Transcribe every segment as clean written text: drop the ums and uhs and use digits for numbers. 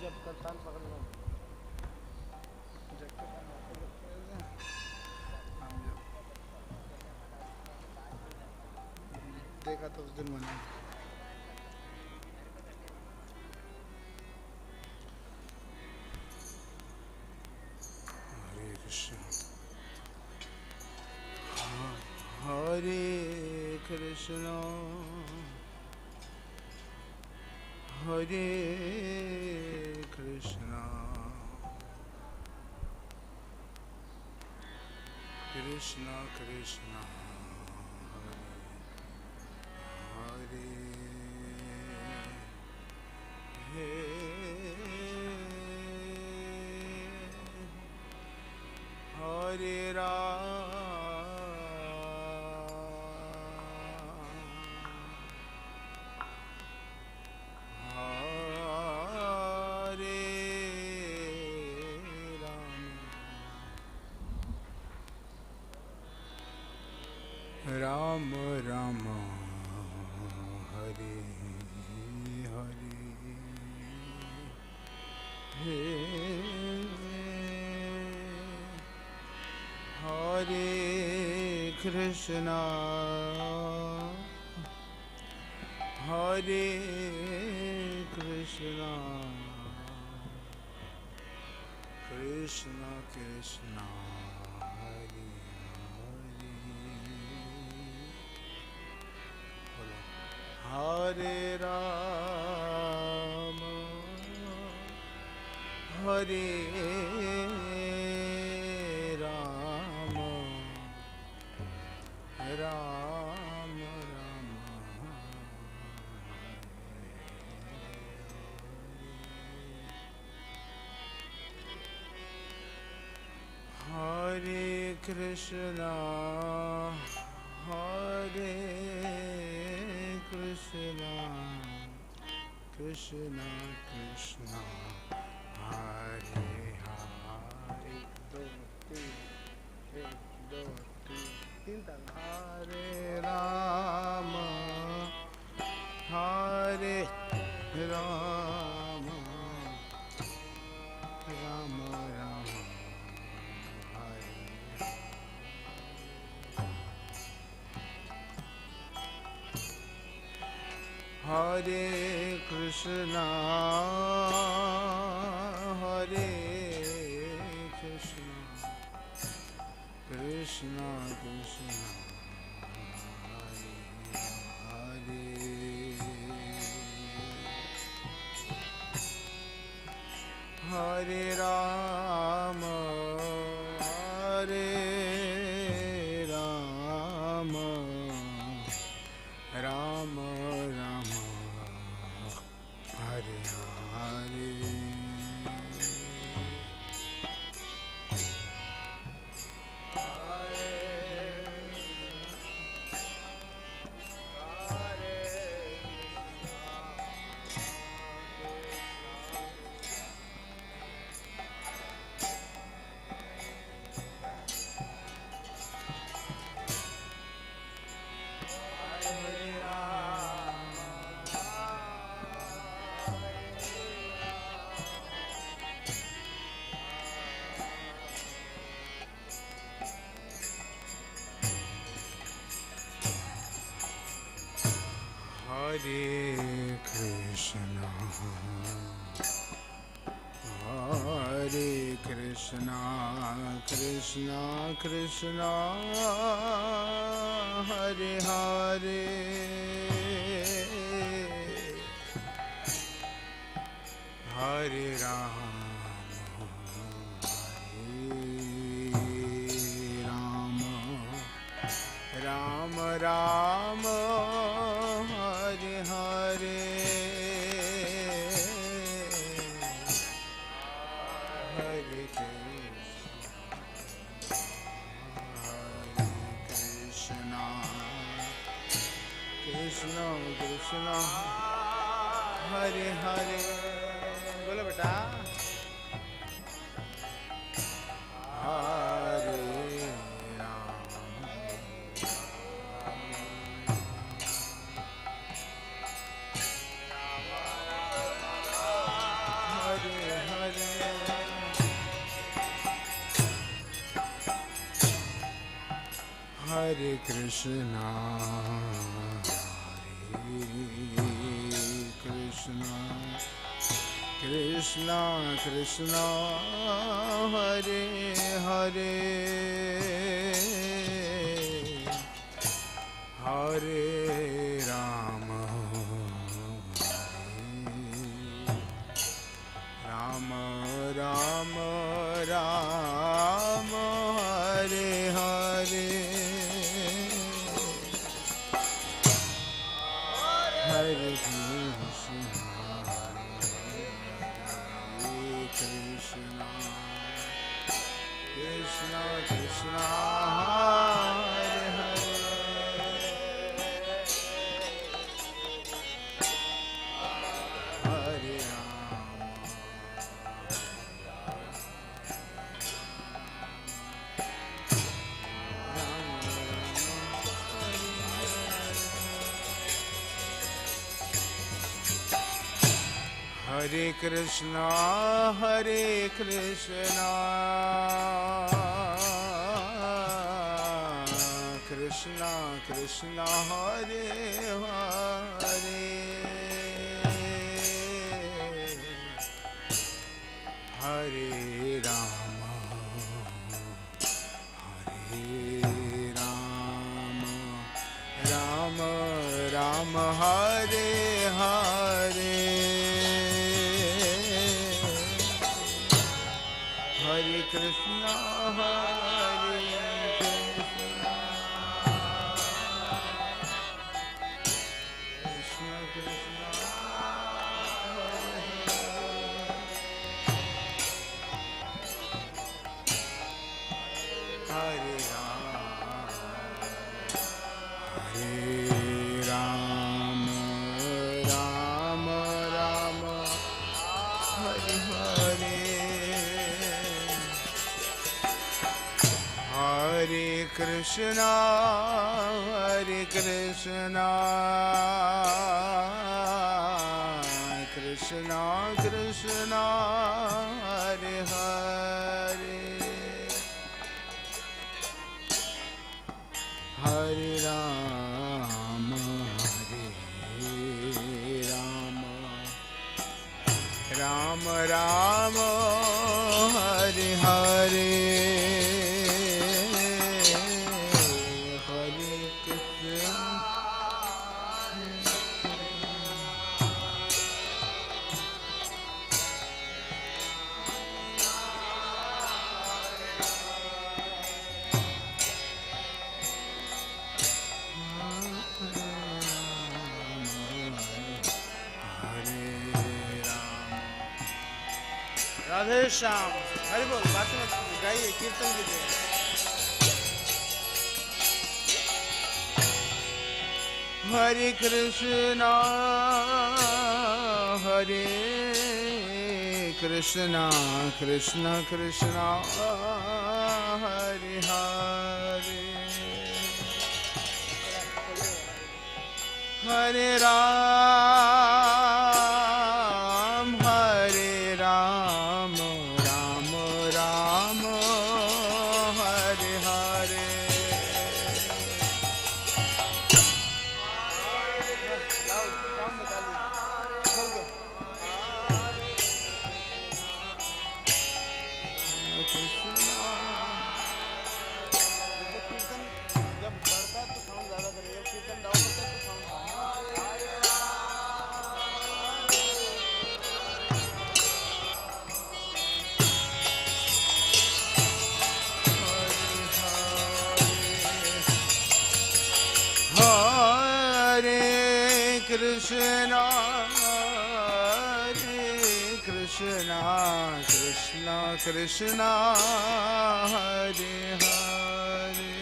जब करताल पकड़ लो देखा तो उस दिन मना हरे कृष्ण हरे कृष्ण हरे कृष्ण कृष्ण कृष्ण हरे हरे हरे राम राम हरे हरे हरे कृष्ण हरे कृष्ण कृष्ण कृष्ण हरे हरे हरे राम हरे राम राम राम हरे कृष्ण हरे कृष्ण कृष्ण कृष्ण हरे हरे एक दो तीन तक हरे राम हरे राम राम राम हरे हरे कृष्ण हरे कृष्ण कृष्ण कृष्ण हरे हरे हरे राम हरे Ram Ram Ram Hare Hare Hare Krishna Hare Krishna Krishna Krishna Hare Hare Hare Ram Ram Ram Hare Hare Hare Krishna Krishna Krishna Hare Hare बोलो बेटा Hare Hare Hare Krishna, Krishna Krishna, Hare Hare, Hare Rama, Rama Rama, Rama Hare Hare, Hare Krishna, Krishna Krishna, Hare Hare, Hare Rama, Hare Krishna, Hare Krishna, Krishna Krishna, Hare Hare, Hare Rama, Hare Rama, Rama Rama, Hare Hare, Hare Krishna, Hare Krishna, Krishna Krishna, Hare Rama, Rama Rama, Hare Hare, Hare Krishna, Hare Krishna, Krishna Krishna, Hare Hare, Hare Rama, Hare Rama, Rama Rama, Hare Hare, Hare Krishna, Radhe Shyam, Hari बोल, बात मत गाइए, कीर्तन कीजिए। हरे कृष्णा, हरे कृष्णा, कृष्णा कृष्णा, हरे हरे, हरे राम, हरे राम, राम राम, हरे हरे, जब बढ़ता तो sound ज्यादा करेगा, कीर्तन डाउन होता है तो sound Krishna, Hare Krishna, Krishna Krishna, Hare Hare,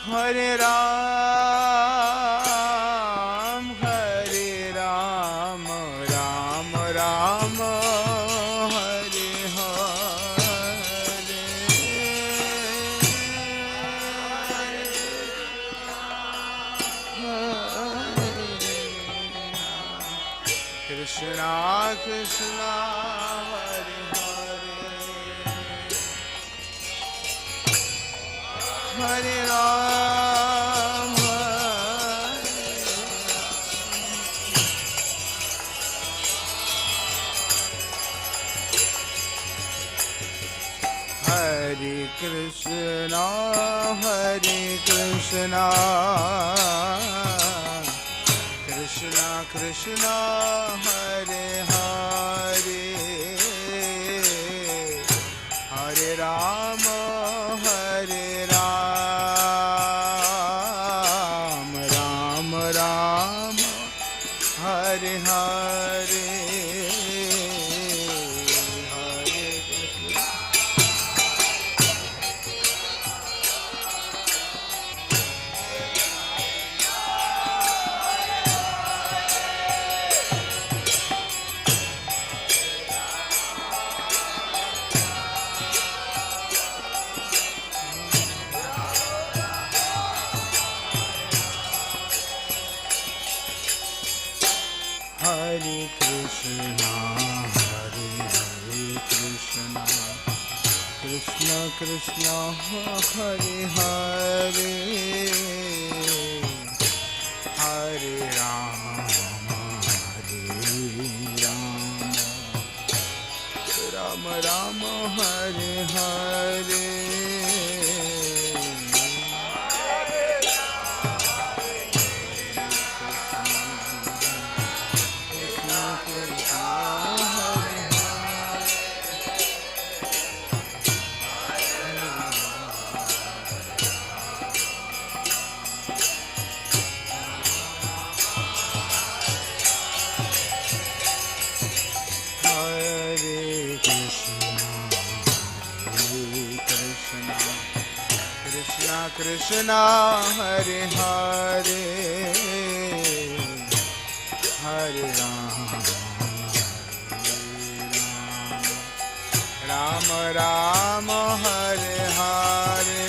Hare Ram, Hare Ram, Ram Ram, Hare Hare, Krishna Krishna, Hare Hare, Hare Ram, Hare Krishna, Krishna Krishna, Hare Hare, Hare Rama, Rama Rama, Hare Hare, Hare Krishna. Hare Krishna, Krishna Krishna, Hare Hare, Hare Rama, Rama Rama, Hare Hare. Krishna, Hare Hare, Hare Rama, Rama Rama, Hare Hare.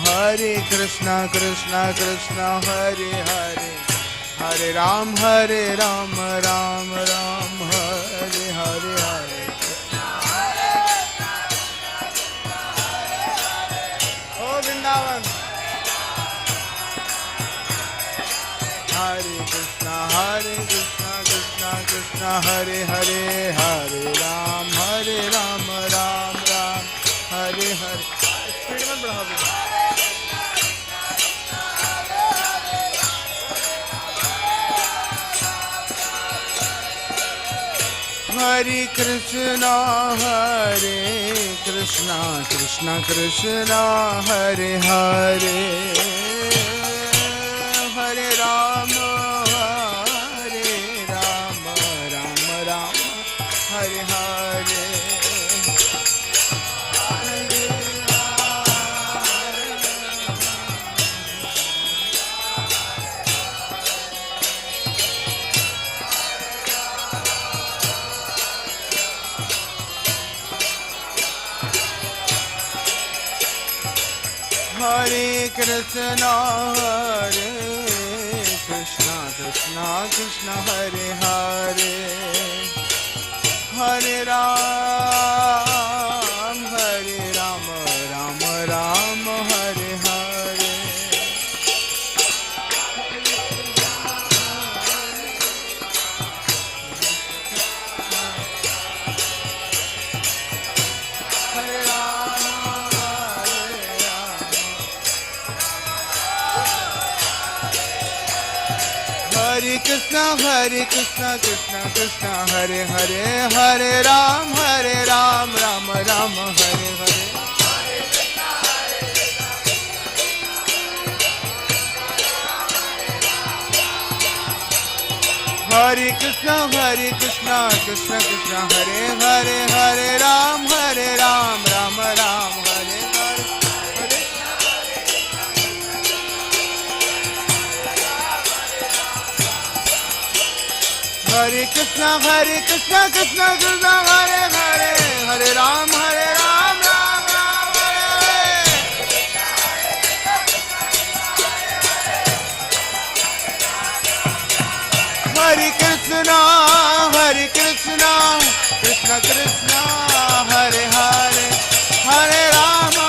Hare Krishna, Krishna Krishna, Hare Hare, Hare Ram, Ram Ram, Hare Hare, Hare. Oh Vrindavan. Hare Krishna, Krishna Krishna, Hare Hare, Hare Ram, Ram Ram, Hare Hare. Speed में बढ़ा दो. Hare Krishna, Krishna Krishna, Hare Hare, Hare Rama, Rama Rama, Hare Hare. Hare Krishna, Krishna Krishna, Hare Hare, Hare Ram, Rama Rama, Hare Hare. Hare Krishna, Krishna Krishna, Hare Hare, Hare Ram, Rama Rama, Hare Hare. Hare Krishna, Krishna Krishna, Hare Hare, Hare Ram, Rama Rama, Hare Hare. Krishna Krishna Krishna Hare Hare, Hare Ram Ram Ram Hare Hare. Hare Krishna Krishna Krishna Hare Hare, Hare Rama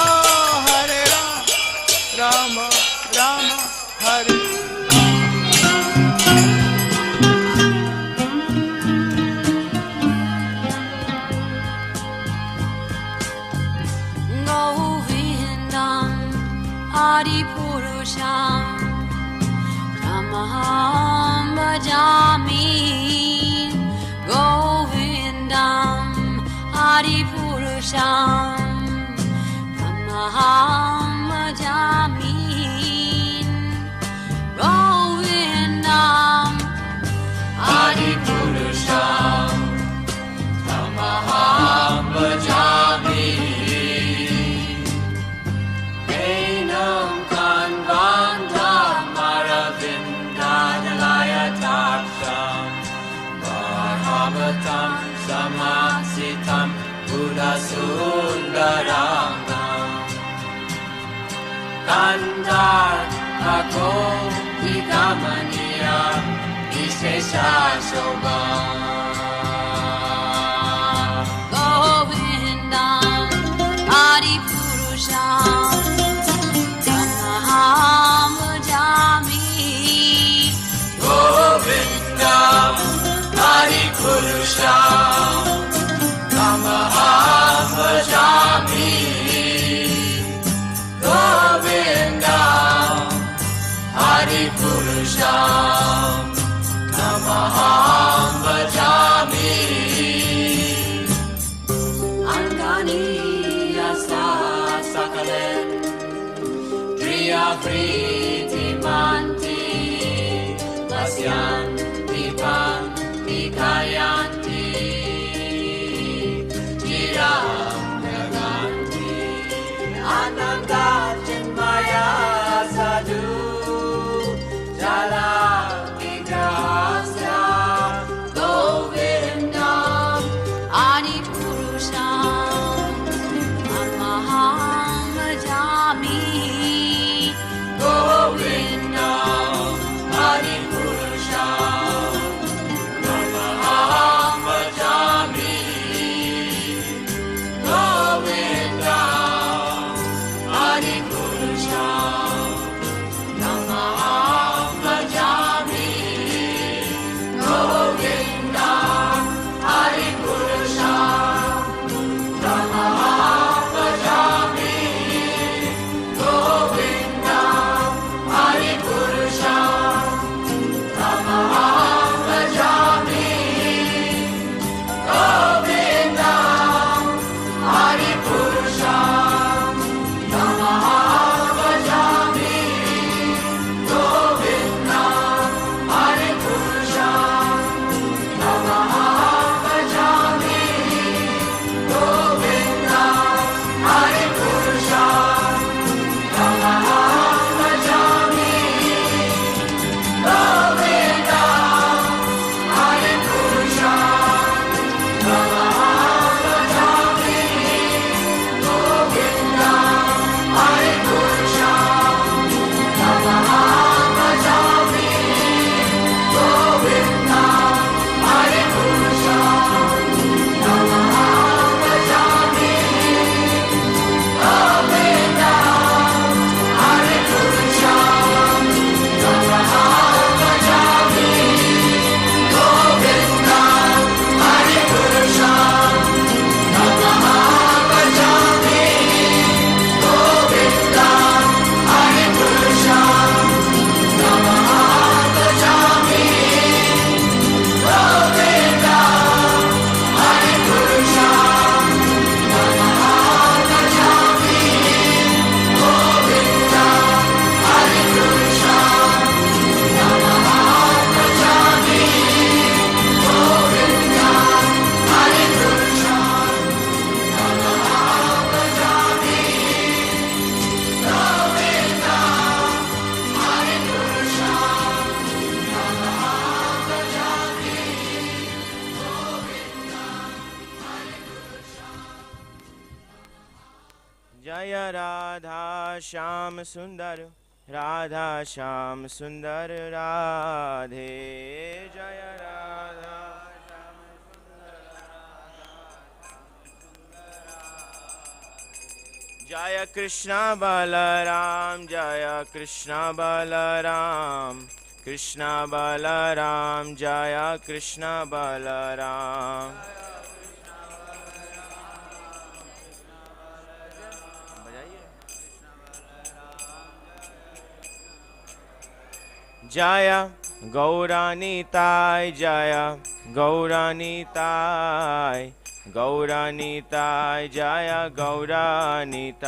Rama Rama Hare. Govindam Adi Purusham Tamaham Bhajami. Govindam Adi Purusham Tamaham Bhajami. Govindam Adi Purusham Tamaham Bhajami. Enam Kanvandam Maravindadalaya Taksham Bhagavatam Samasitam Buddha Sundaranam Kandar Ako Vikamaniya Vishesha Shobham. Govindam Adi Purusham Tamaham Bhajami. Govindam Adi Purusham Tamaham Bhajami. Govindam Adi Purusham Tamaham Bhajami. Anganiyasa Sakalen Priya Priti Manti Vasyan Dipan Nikayanti Jiram Naganti Ananda Chinmaya Sadhu Jala Vigrahasya. Govindam Adi Purusham Tamaham Bhajami. Govindam Adi Purusham Tamaham Bhajami. Govindam Adi जय राधा श्याम सुंदर राधा श्याम सुंदर राधे जय राधा श्याम सुंदर जय कृष्ण बलराम जय कृष्ण बलराम कृष्ण बलराम जय कृष्ण बलराम जय गौरानीताय जय गौरानीताय गौरानीताय जय गौरानीताय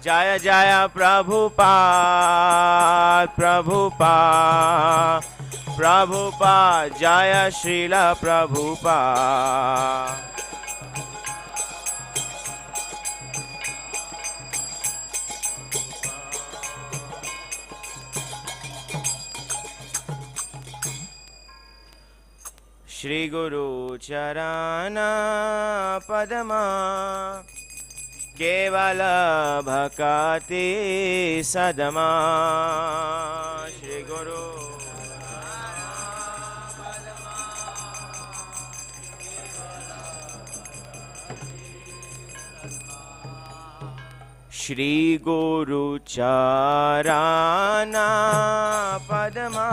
जय जय प्रभुपाद प्रभुपाद प्रभुपाद जय श्रील प्रभुपाद श्री गुरु चरण पद्मा केवल भक्ति सदमा श्री गुरु श्री गुरु चरण पद्मा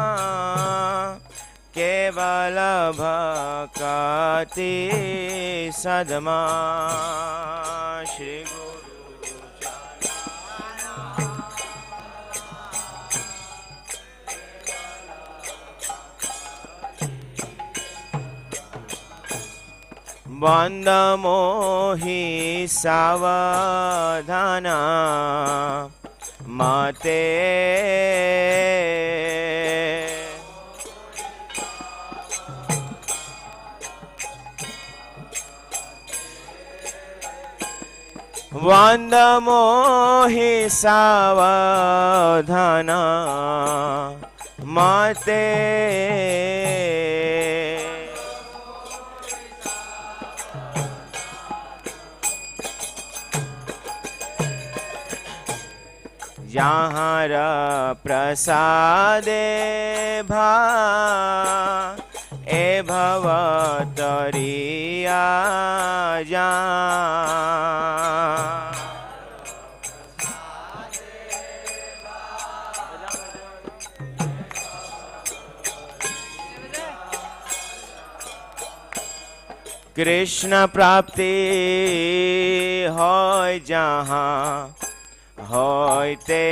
केवल भक्ति सदमा श्री गुरु बंद मोहि सावधान मते वंद मोहि सावधान मते जहाँ प्रसादे भा ए भवतरिया जा कृष्ण प्राप्ति होय जहाँ होयते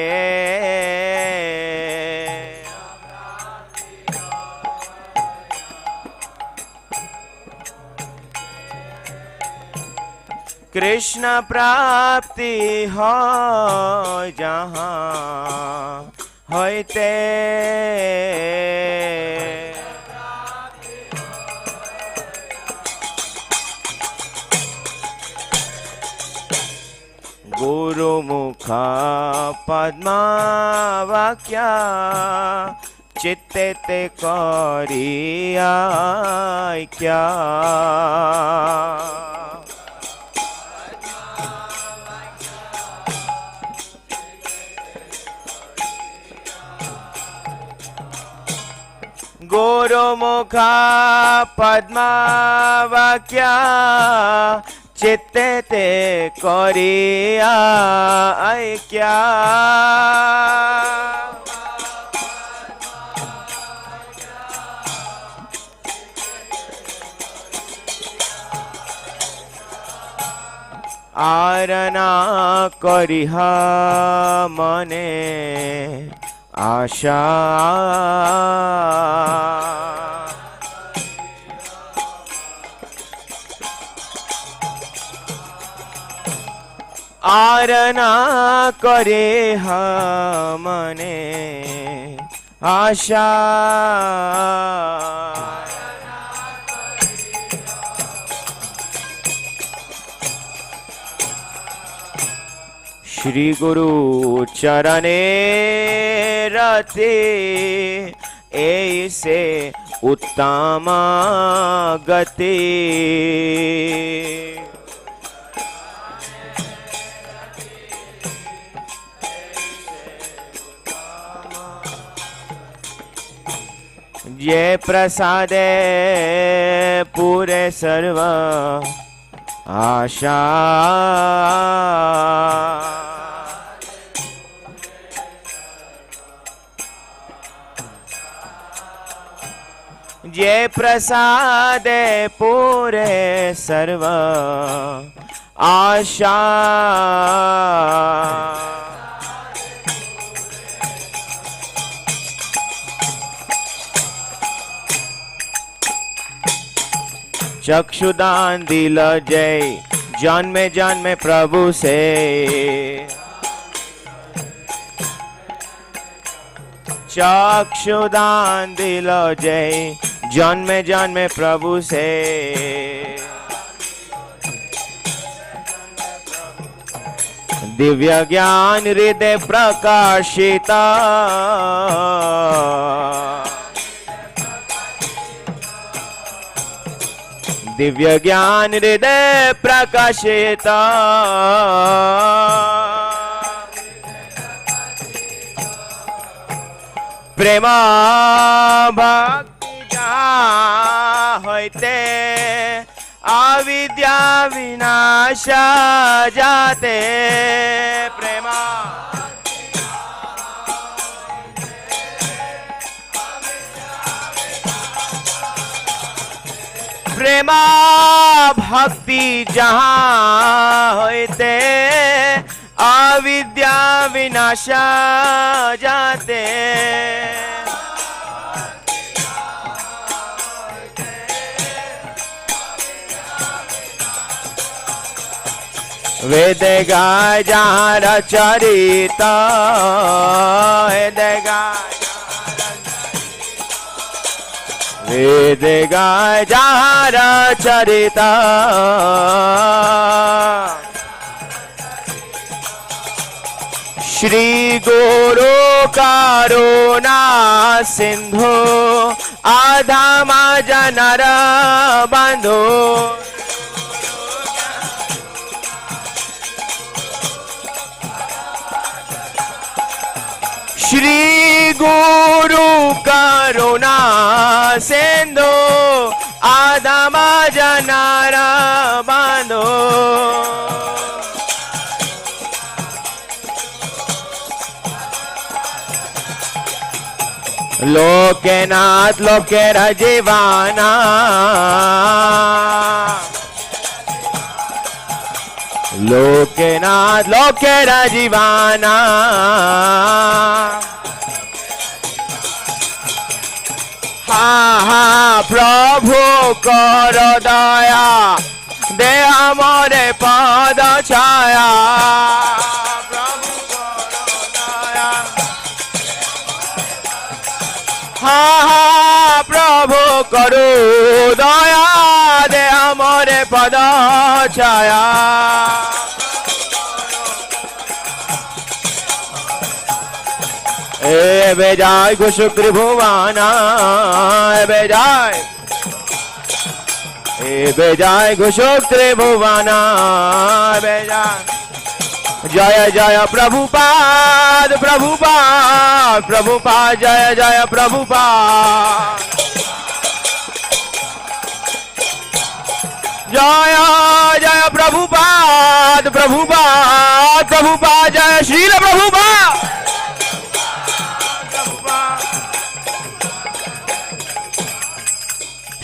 कृष्ण प्राप्ति होय जहाँ होयते गुरुमुख पद्मा वाक्य चित्ते ते करिया क्या गुरुमुख पद्मा वाक्य चित्ते ते करिया क्या आरना करिह मने आशा आरना करे मने आशा श्री गुरु चरणे रते ऐसे उत्तम गति। ये प्रसादे पूरे सर्व आशा। ये प्रसादे पूरे सर्व आशा। चक्षुदान दिल जय जन्मे जन्मे प्रभु से। चक्षुदान दिल जय जन्मे जन्मे प्रभु से। दिव्य ज्ञान हृदय प्रकाशिता। दिव्य ज्ञान हृदय प्रकाशिता। प्रेमा भक्ति जहाँ होते अविद्या विनाश जाते। प्रेमा प्रेमा भक्ति जहाँ होते अविद्या विनाश जाते। वेद गाय जहाँ रचरिता। वेद गाय जहाँ रचरिता। श्री गुरु करुणा सिंधु आधम जनर बंधु। श्री गुरु करुणा सिंधु आधम जनर बंधु। लोकेनाथ लोकेर जीवाना। लोकेनाथ लोकेर जीवाना। हाँ हाँ प्रभु कर दया दे हमरे पद छाया। हाँ हाँ प्रभु करो दया दे हमरे पद छाया। ए बेजाय घुशुक्र भुवाना। ए बेजाय घुशुक्र भुवाना। बेजाय जय जय प्रभुपाद प्रभुपाद प्रभुपाद जय जय प्रभुपाद। जय जय प्रभुपाद प्रभुपाद प्रभुपाद जय श्रील प्रभुपाद।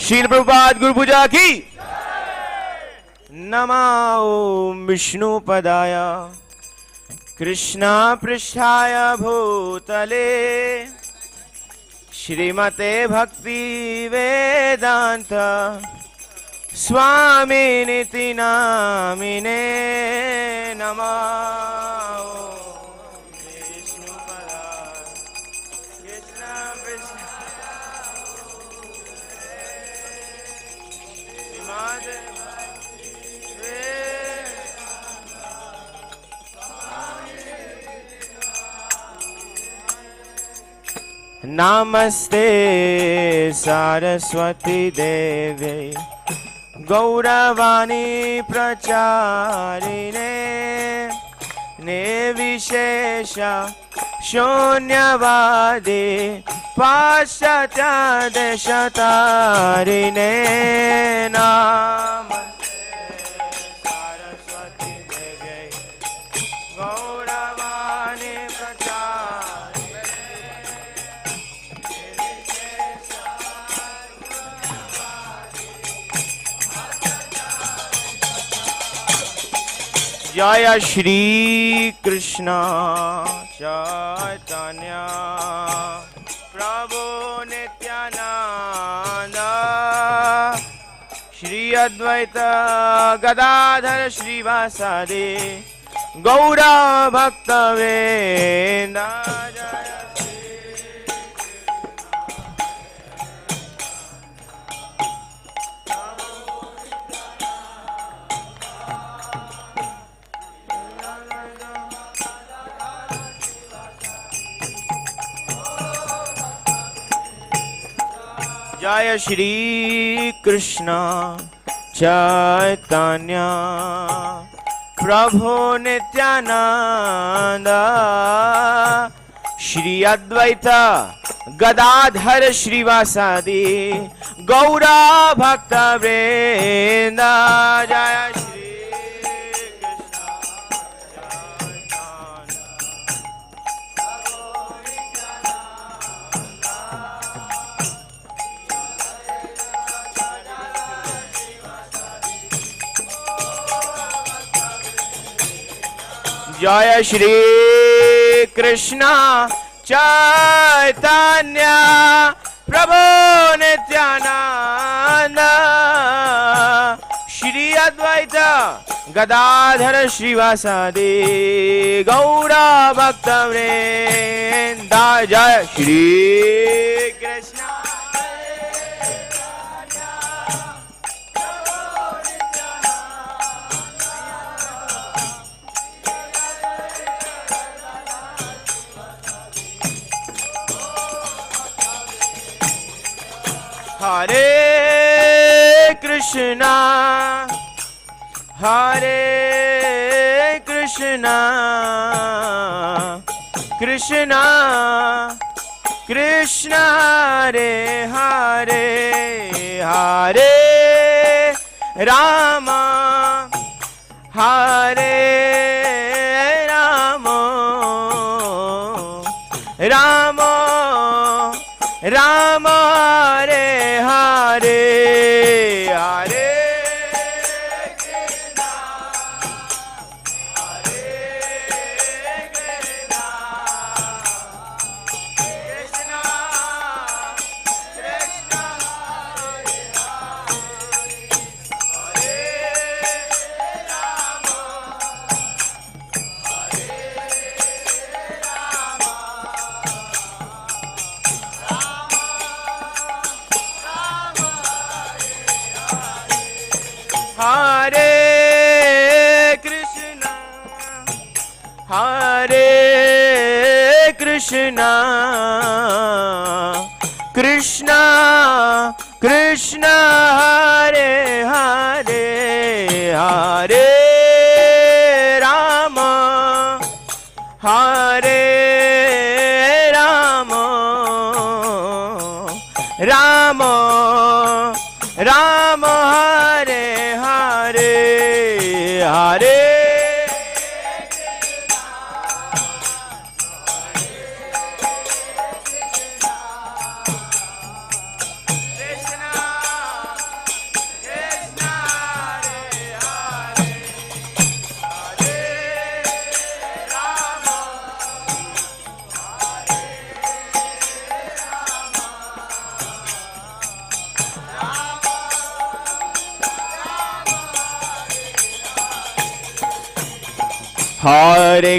श्रील प्रभुपाद गुरु पूजा की। नमो विष्णु पदाय कृष्णा पृष्ठाय भूतले श्रीमते भक्ति वेदांत स्वामिनिति नामिने। नमः विष्णुपदाय कृष्णा पृष्ठाय श्रीमते नमस्ते सरस्वती देवे गौरवाणी प्रचारिणे निर्विशेष शून्यवादी पाश्चात्य देशतारिणे नमस्ते सरस्वती देवे गौरवाणी जय श्री कृष्ण चैतन्य प्रभु नित्यानंद श्री अद्वैत गदाधर श्रीवासादि गौर भक्तवृंद जय श्री कृष्ण चैतन्य प्रभु नित्यानंद श्री अद्वैत गदाधर श्रीवासादि गौर भक्तवृंद जय श्री जय श्री कृष्ण चैतन्य प्रभु नित्यानंद श्री अद्वैत गदाधर श्रीवासादि गौर भक्तवृंद जय श्री कृष्ण हरे कृष्णा कृष्णा कृष्णा हरे हरे हरे राम हरे राम राम राम हरे हरे हरे कृष्णा हरे कृष्णा कृष्णा कृष्णा हरे हरे राम हरे कृष्णा कृष्णा कृष्णा हरे हरे हरे राम हरे Ram Ram Ram Hare Hare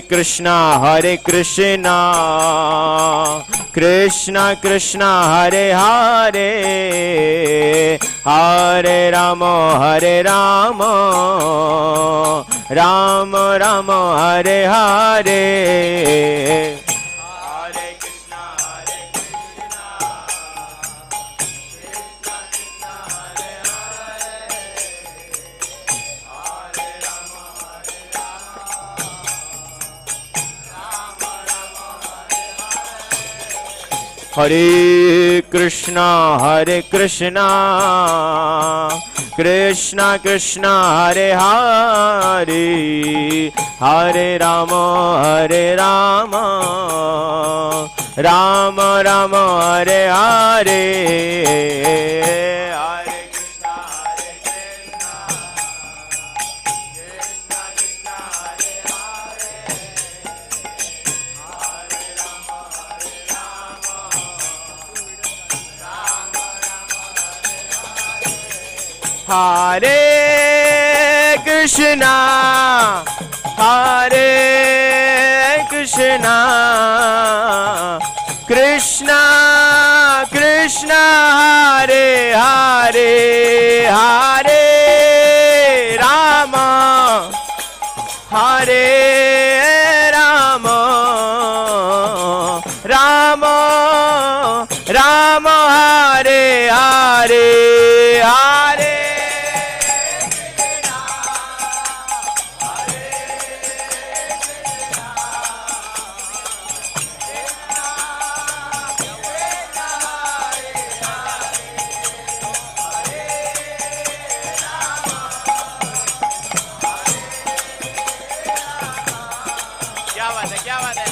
Hare Hare Krishna Krishna Krishna Hare Hare Hare Ram Ram Ram Hare Hare Hare Krishna Hare Krishna Krishna Krishna Hare Hare Hare Rama Rama Rama Hare Hare Hare Krishna Krishna Krishna Hare Hare Hare Rama Hare Krishna Krishna Krishna Hare Hare Hare Rama Rama Rama Hare Hare Hare क्या बात है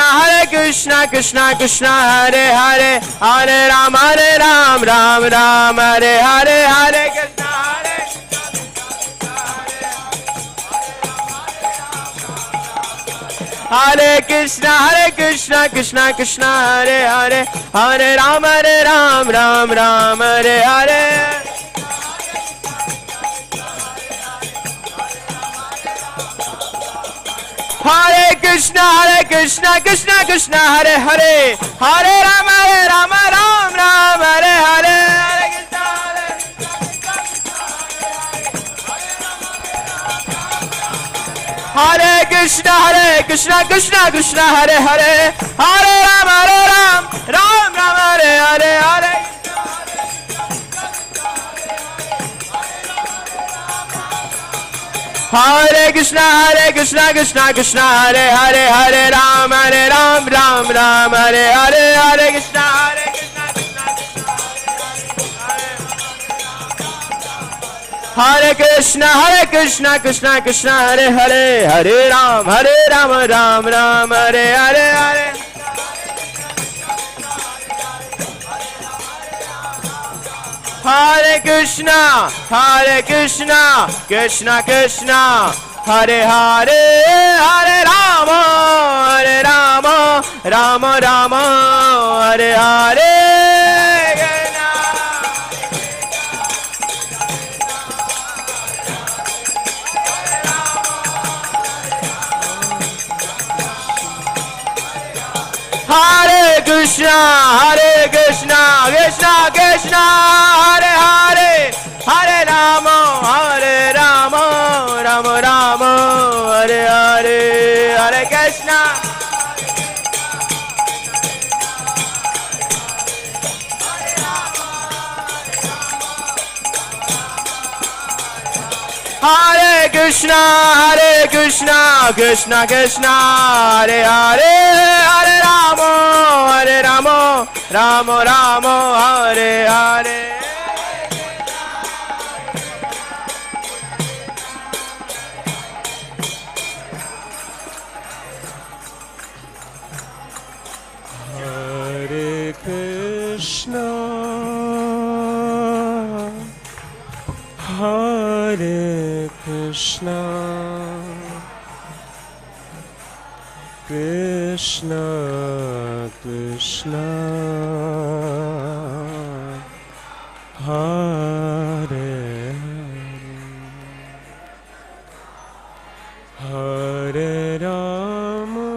Hare Krishna Krishna Krishna Hare Hare Hare Rama Rama Rama Hare Hare Hare Krishna Krishna Krishna Hare Hare Hare Ram Ram Ram Hare Hare Hare Krishna Hare Krishna Krishna Krishna Hare Hare Hare Ram Ram Hare Hare Hare Krishna Krishna Krishna Hare Hare Hare Ram Ram Hare Hare Hare Krishna Krishna Hare Hare Hare Ram Ram Hare Hare Hare Krishna Krishna Hare Hare Hare Ram Ram Hare Hare Hare Krishna Hare Krishna Krishna Hare Hare Hare Ram Ram Hare Hare Hare Krishna Krishna Hare Hare Hare Rama Rama Hare Hare Hare Krishna Krishna Hare Hare Hare Rama Rama Hare Hare Hare Krishna Hare Krishna Krishna Hare Hare Hare Rama Rama Hare Hare Krishna, Hare Krishna, Krishna Krishna, Hare Hare Rama,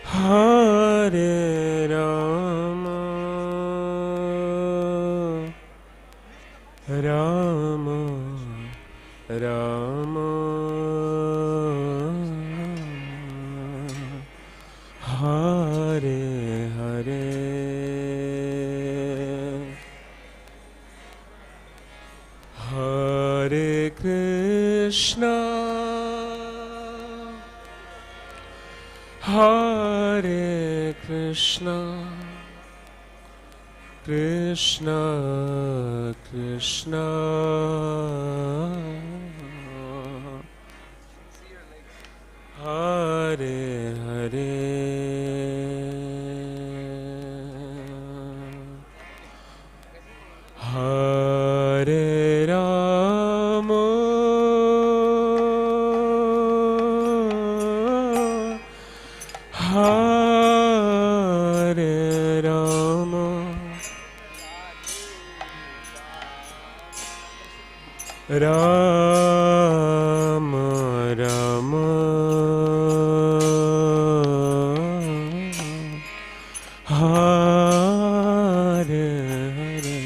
Hare Rama, Rama Rama, Hare Hare, Hare Krishna, Hare Krishna, Krishna Krishna, Hare Hare, Hare Rama, Hare Rama, Rama Rama, Hare Hare,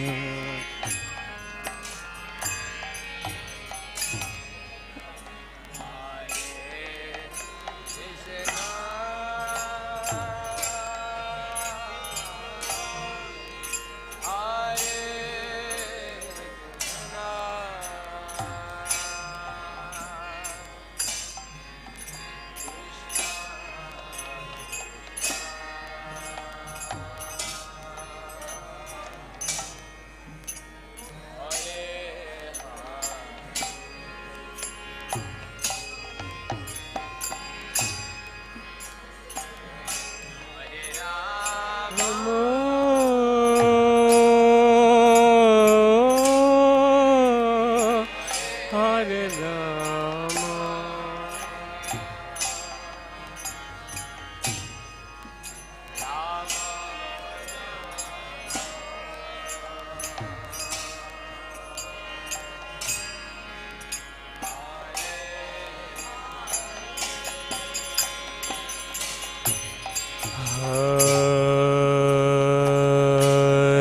Hare Rama,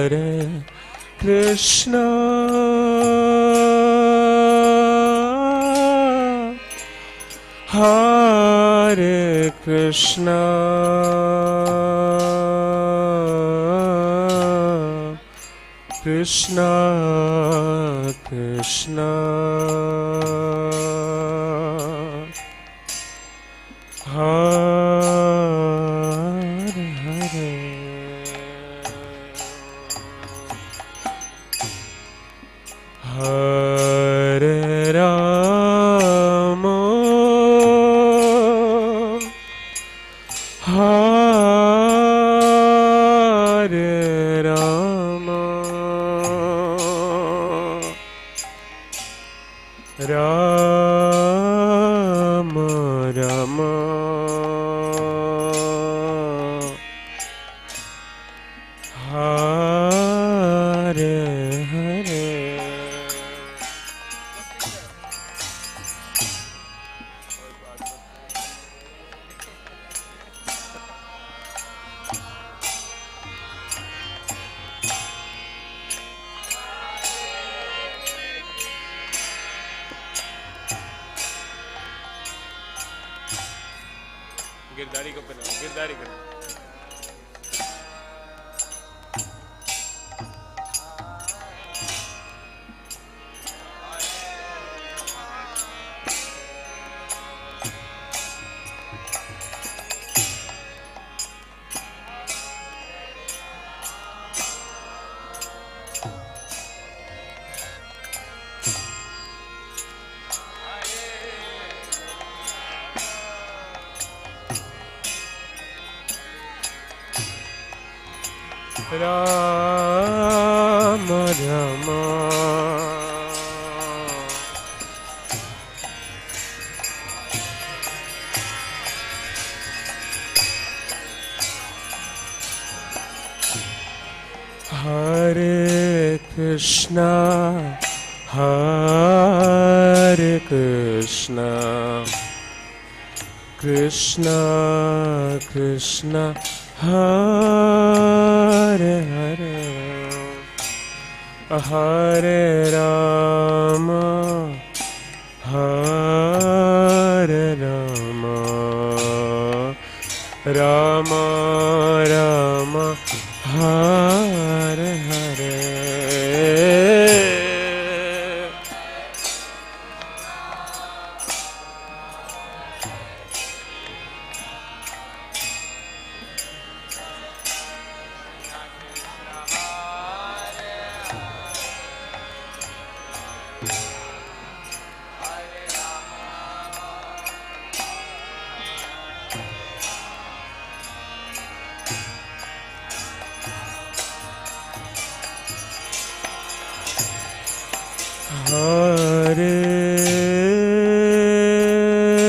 Hare Krishna, Hare Krishna, Krishna Krishna, Hare Hare, Hare Rama, Hare Rama, Rama Rama, Hare Hare, Girdhari को पहनाओ, गिरधारी करो। Rama Rama. Hare Krishna, Hare Krishna, Krishna Krishna, Hare Hare, Hare Rama, Hare Rama, Rama Rama, Hare Hare.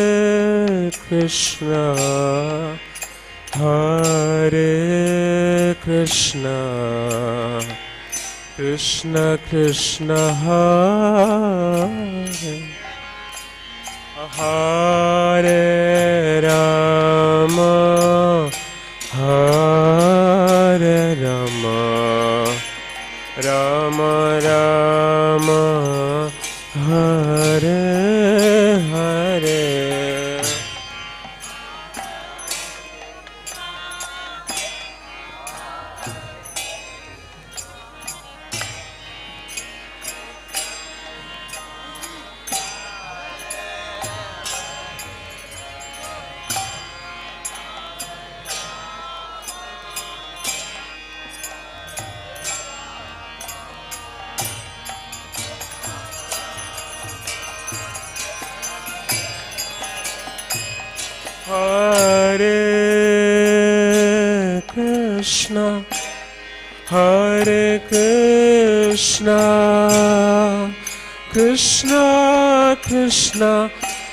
Hare Krishna, Hare Krishna, Krishna Krishna, Hare Hare Rama, Hare Rama, Rama Rama, Hare Hare. Hare Krishna, Hare Krishna, Krishna Krishna,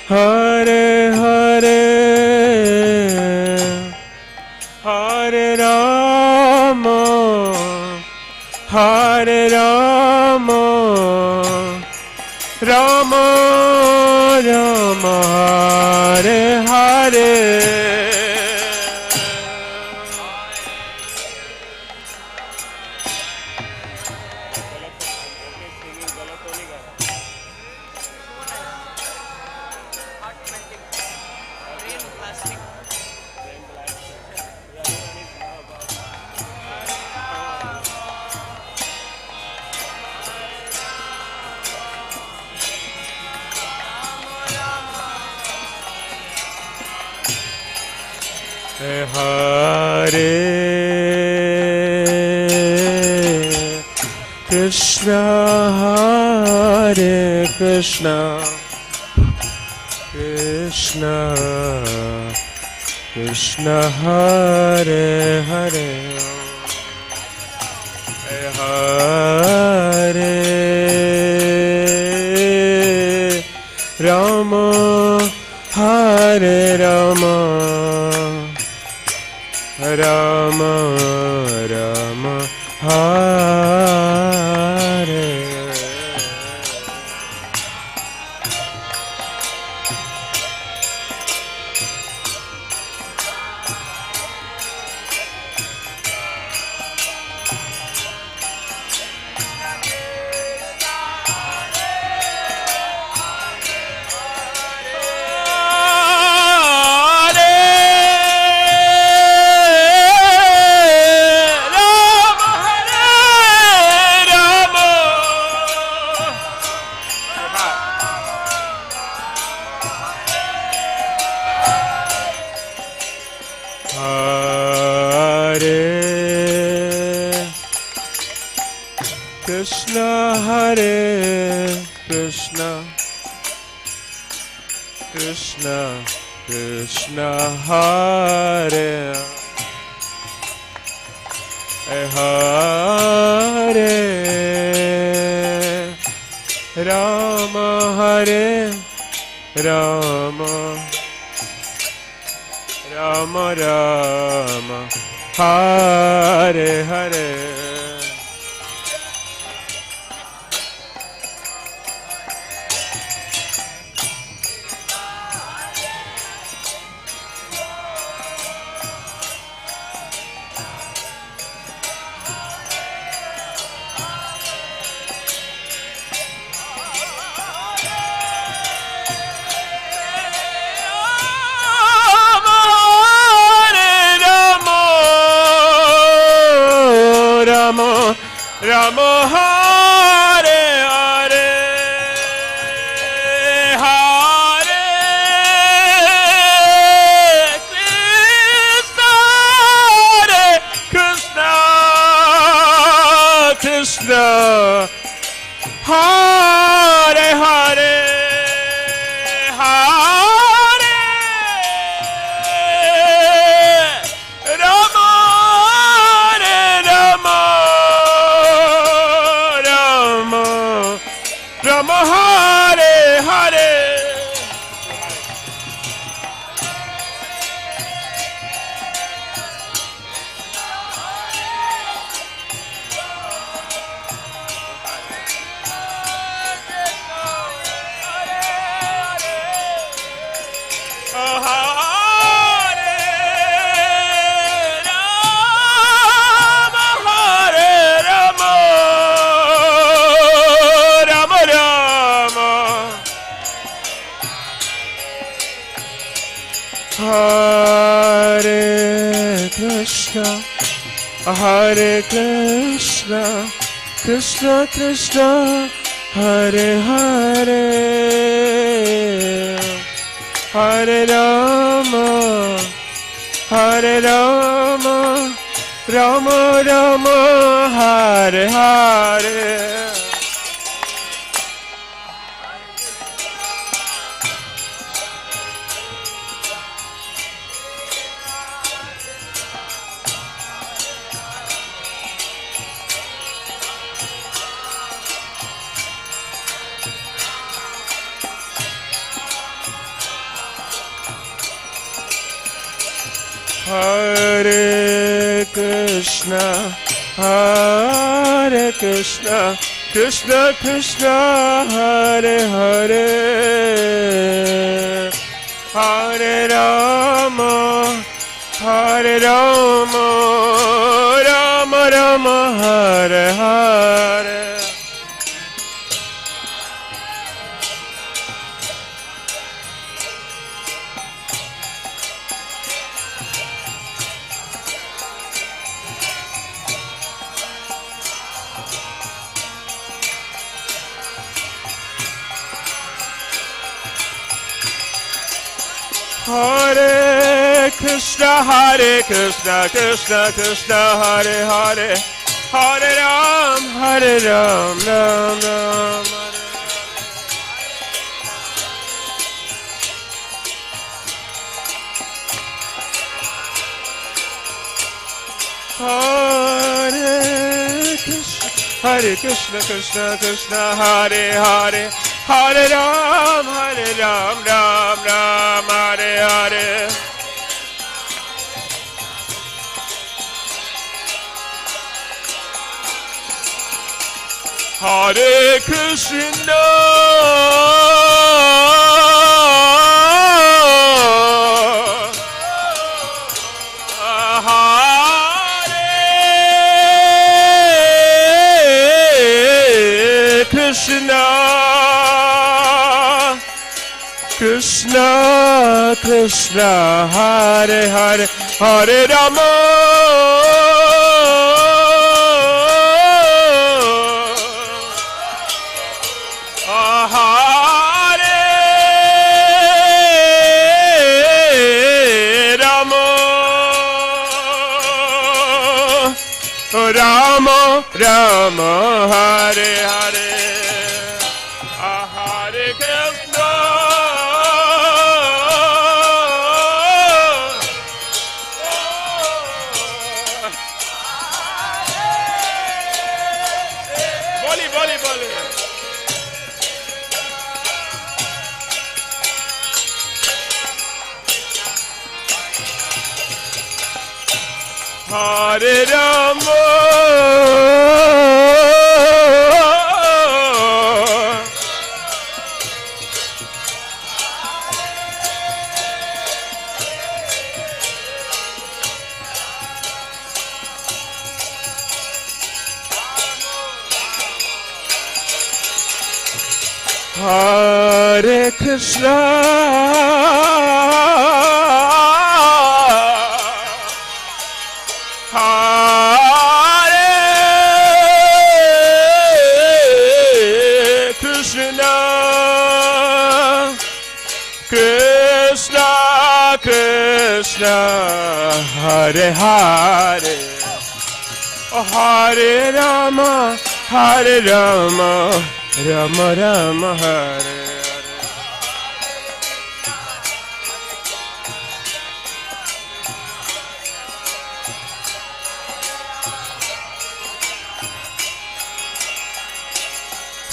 Hare Hare, Hare Rama, Hare Rama, Rama Rama, Hare Hare. Hare Krishna, Hare Krishna, Krishna Krishna, Hare Hare, Hare Rama, Hare Rama, Rama Rama, Hare. Krishna, Hare Krishna, Krishna Krishna, Hare Hare Rama, Hare Rama, Rama Rama, Hare Hare. Rama Hare Hare Hare Krishna Krishna Hare Hare Rama Hare Hare. Hare Krishna, Hare Krishna, Krishna Krishna, Hare Hare, Hare Rama, Hare Rama, Rama Rama, Hare Hare. Hare Krishna, Hare Krishna, Krishna Krishna, Hare Hare, Hare Rama, Hare Rama, Rama Rama, Hare Hare. Hare Krishna, Krishna Krishna, Hare Hare, Hare Ram, Ram Ram, Hare Krishna, Krishna Krishna, Hare Hare, Hare Ram, Ram Ram, Hare Hare. Hare Krishna, Hare Krishna, Krishna Krishna, Hare Hare, Hare Rama, Rama Rama, Hare Hare, Hare Krishna, बोले Hare Rama Hare Krishna Hare Krishna Krishna Krishna Hare Hare Hare Rama Hare Rama Rama Rama Hare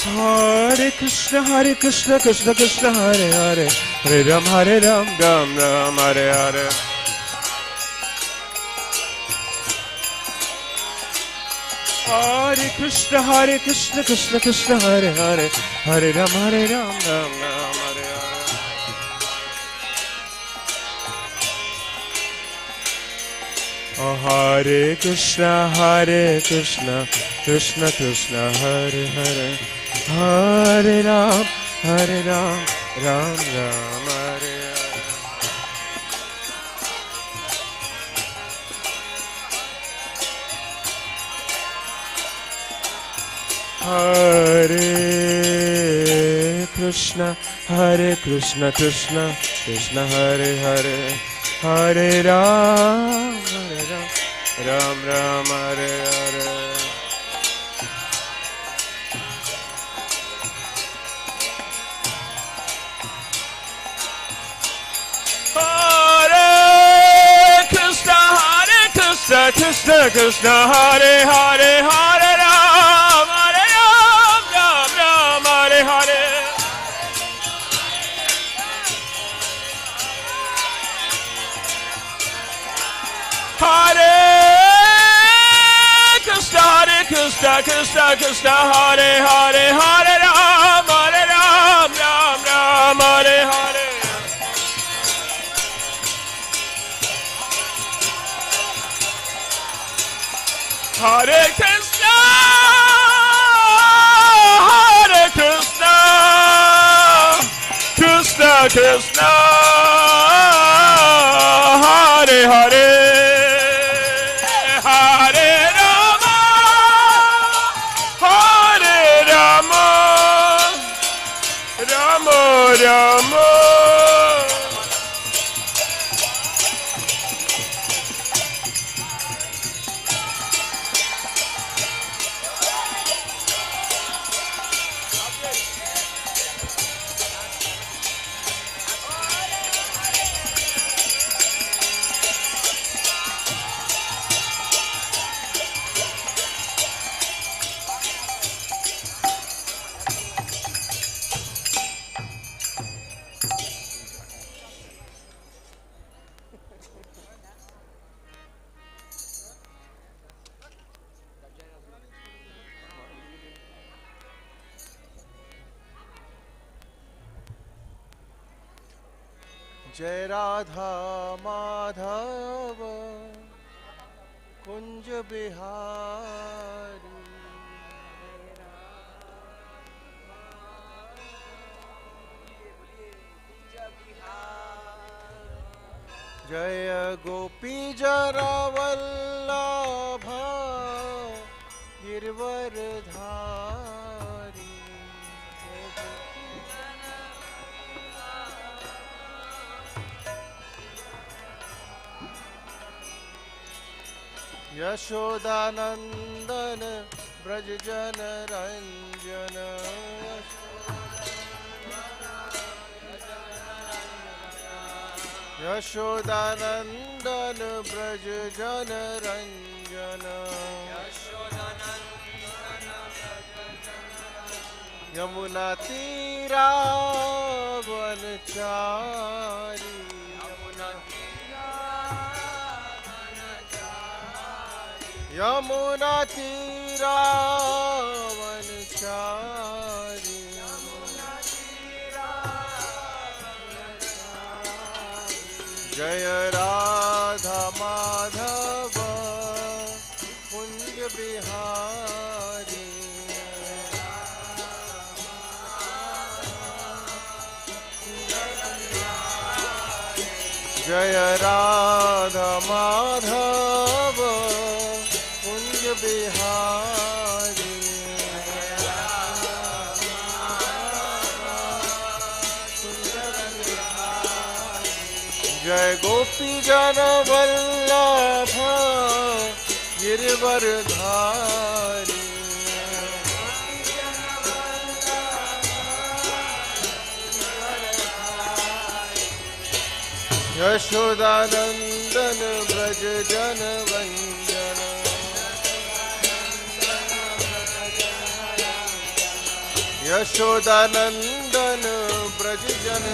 Hare Krishna Krishna Krishna Hare Hare Hare Ram Ram Ram Hare Hare Hare Krishna Krishna Krishna Hare Hare Hare Ram Ram Ram Hare Hare Hare Krishna Krishna Krishna Hare Hare Hare Ram Ram Ram Hare Hare Hare Krishna Krishna Krishna Hare Hare Hare Ram Ram Ram Hare Hare Krishna Krishna Hare Hare Hare Ram Ram Ram Hare Hare Hare Krishna Krishna Krishna Hare Hare Hare Ram Ram Ram Hare Hare Hare Krishna Krishna Krishna Hare Hare Hare Rama Rama Rama जय राधा माधव कुंज बिहारी जय गोपी जरा वल्लभ गिरवरधारी यशोदानंदन ब्रज जन रंजन यशोदानंदन ब्रज जन रंजन यमुना तीरा वनचारी यमुना तीरा वनचारी जय राधा माधव कुंज बिहारी जय राधा माधव कुंज बिहारी जय गोपी जन वल्लभ गिरवरधारी यशोदानंदन ब्रज जन वंदन यशोदानंदन ब्रज जन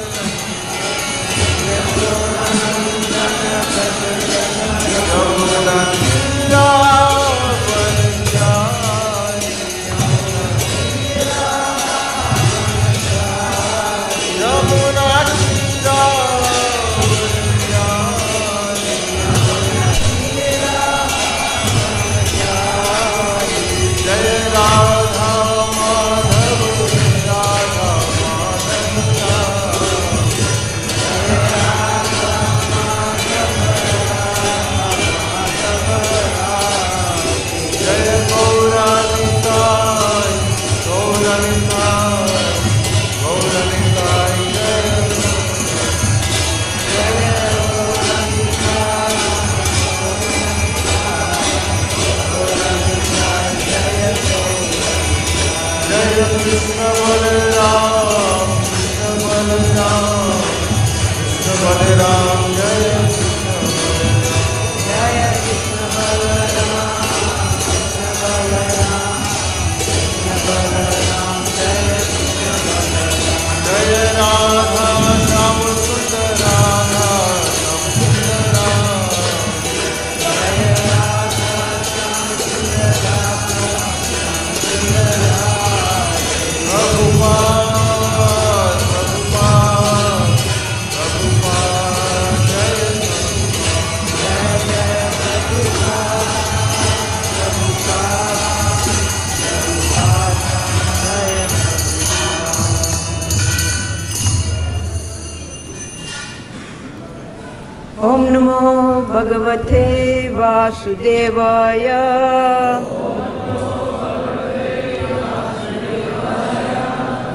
Om Namo Bhagavate Vasudevaya.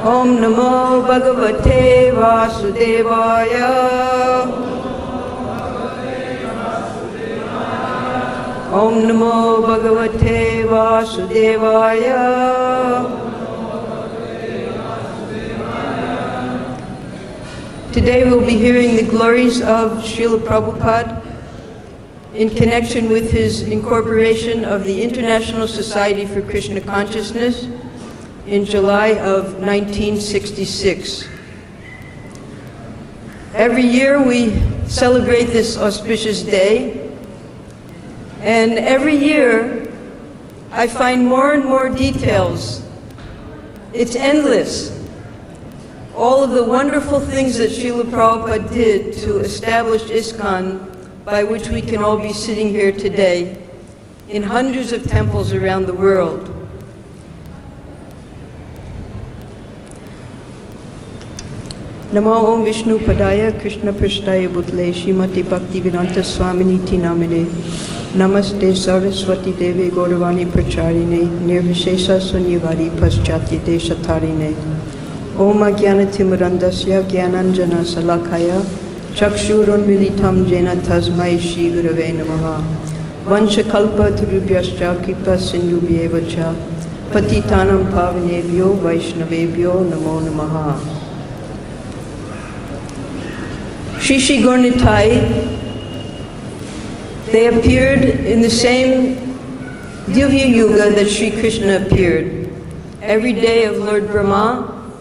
Om Namo Bhagavate Vasudevaya. Om Namo Bhagavate Vasudevaya. Today we'll be hearing the glories of Srila Prabhupada in connection with his incorporation of the International Society for Krishna Consciousness in July of 1966. Every year we celebrate this auspicious day, and every year I find more and more details. It's endless. All of the wonderful things that Srila Prabhupada did to establish ISKCON, by which we can all be sitting here today, in hundreds of temples around the world. Namo Om Vishnu Padaya Krishna Prishtaya Bhutle Shrimati Bhakti Vedanta Swaminiti Namine Namaste Saraswati Devi Gauravani Pracharine Nirvishesha Sunyavari Paschati Deshatarine Om Ajnana Timurandasya Jnananjana Salakaya Chakshurun Militam Jena Tasmai Shri Gurave Namaha Vanshakalpa Tarubhyascha Kripa Sindhubhyeva Cha Patitanam Pavanebhyo Vaishnavebhyo Namo Namaha. Shri Shri Gaurnitai, they appeared in the same Divya Yuga that Sri Krishna appeared. every day of Lord Brahma,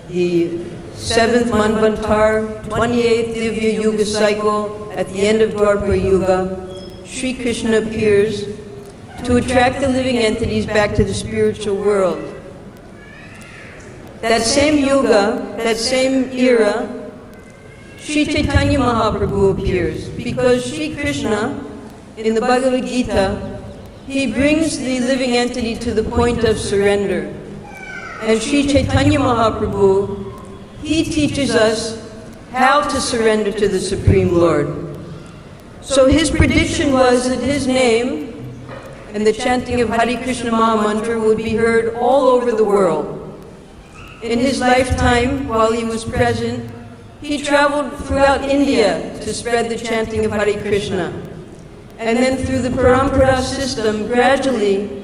the 7th Manvantar, 28th Divya Yuga cycle, at the end of Dwapara Yuga, Sri Krishna appears to attract the living entities back to the spiritual world. That same yuga, that same era, Sri Chaitanya Mahaprabhu appears, because Sri Krishna, in the Bhagavad-Gita, he brings the living entity to the point of surrender. And Sri Chaitanya Mahaprabhu, he teaches us how to surrender to the Supreme Lord. So his prediction was that his name and the chanting of Hare Krishna Maha Mantra would be heard all over the world. In his lifetime, while he was present, he traveled throughout India to spread the chanting of Hare Krishna. And then through the parampara system, gradually,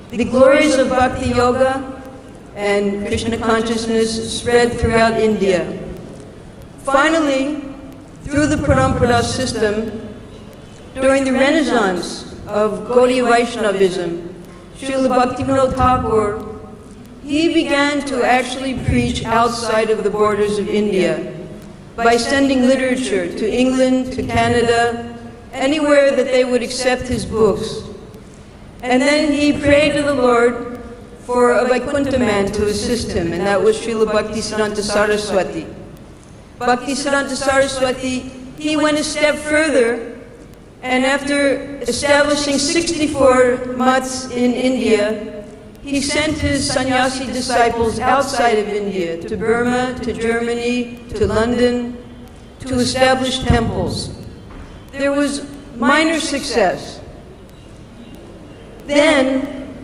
the glories of bhakti-yoga and Krishna consciousness spread throughout India. Finally, through the parampara system, during the Renaissance of Gaudiya Vaishnavism, Srila Bhaktivinoda Thakur, he began to actually preach outside of the borders of India by sending literature to England, to Canada, anywhere that they would accept his books. And then he prayed to the Lord for a Vaikuntha man to assist him, and that was Srila Bhaktisiddhanta Saraswati. Bhaktisiddhanta Saraswati, he went a step further, and after establishing 64 mats in India, he sent his sannyasi disciples outside of India, to Burma, to Germany, to London, to establish temples. There was minor success. Then,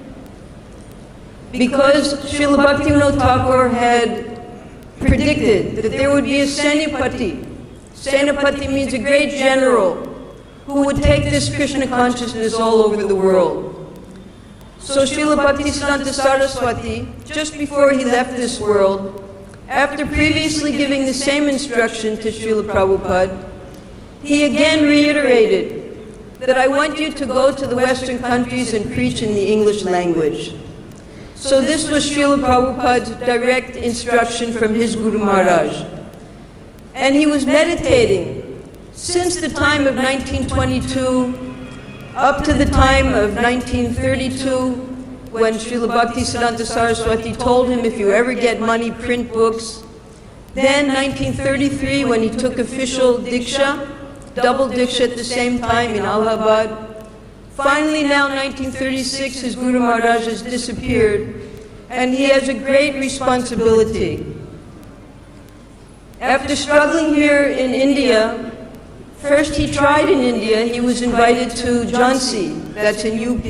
because Srila Bhaktivinoda Thakur had predicted that there would be a Senapati. Senapati means a great general who would take this Krishna consciousness all over the world. So Srila Bhaktisiddhanta Saraswati, just before he left this world, after previously giving the same instruction to Srila Prabhupada, he again reiterated that I want you to go to the Western countries and preach in the English language. So this was Srila Prabhupada's direct instruction from his Guru Maharaj. And he was meditating since the time of 1922 up to the time of 1932, when Srila Bhaktisiddhanta Saraswati told him, if you ever get money, print books. Then 1933, when he took official Diksha, double Diksha at the same time in Allahabad. Finally, now 1936, his Guru Maharaj has disappeared, and he has a great responsibility. After struggling here in India, first he tried in India, he was invited to Jhansi, that's in UP.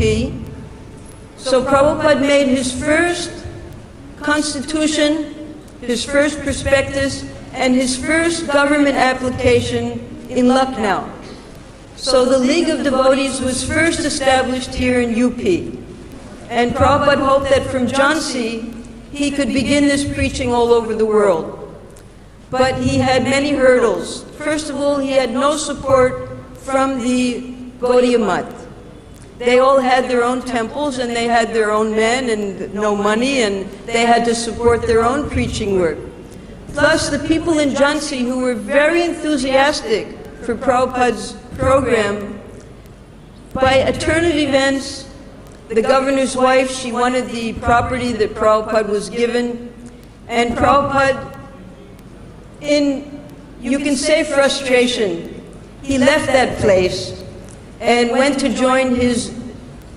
So Prabhupada made his first constitution, his first prospectus, and his first government application in Lucknow. So the League of Devotees was first established here in UP. And Prabhupada hoped that from Jhansi, he could begin this preaching all over the world. But he had many hurdles. First of all, he had no support from the Gaudiya Math. They all had their own temples, and they had their own men and no money, and they had to support their own preaching work. Plus, the people in Jhansi, who were very enthusiastic for Prabhupada's program, by a turn of events, the governor's wife, she wanted the property that Prabhupada was given, and Prabhupada, in, you can say frustration, he left that place and went to join his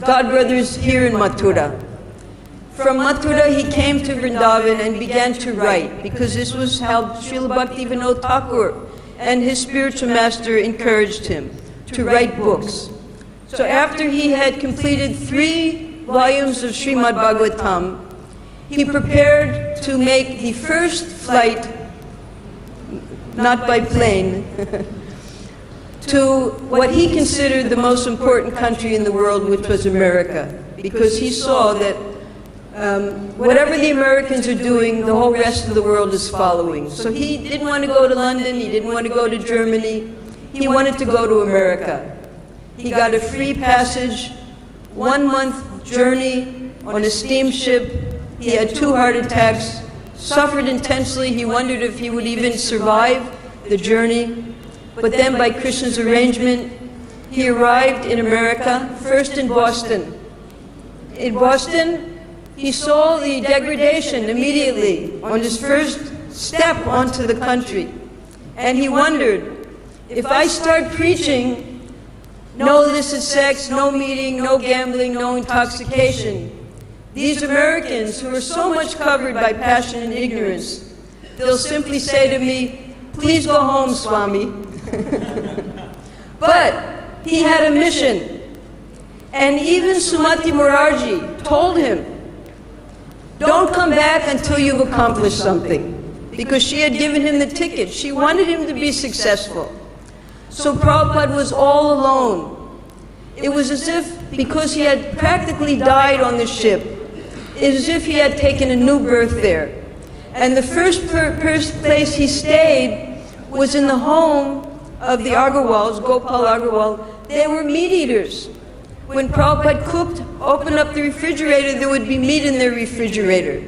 godbrothers here in Mathura. From Mathura, he came to Vrindavan and began to write, because this was how Srila Bhaktivinoda Thakur and his spiritual master encouraged him to write books. So after he had completed 3 volumes of Srimad Bhagavatam, he prepared to make the first flight, not by plane, to what he considered the most important country in the world, which was America, because he saw that whatever the Americans are doing, the whole rest of the world is following. So he didn't want to go to London, he didn't want to go to Germany, he wanted to go to America. He got a free passage 1-month journey on a steamship. He had 2 heart attacks, suffered intensely. He wondered if he would even survive the journey. But then by Krishna's arrangement, he arrived in America, first in Boston. In Boston, he saw the degradation immediately on his first step onto the country. And he wondered, if I start preaching, no illicit sex, no meeting, no gambling, no intoxication, these Americans who are so much covered by passion and ignorance, they'll simply say to me, please go home, Swami. But he had a mission. And even Sumati Morarji told him, don't come back until you've accomplished something. Because she had given him the ticket. She wanted him to be successful. So Prabhupada was all alone. It was as if, because he had practically died on the ship, it was as if he had taken a new birth there. And the first place he stayed was in the home of the Agarwals, Gopal Agarwal. They were meat eaters. When Prabhupada cooked, opened up the refrigerator, there would be meat in their refrigerator.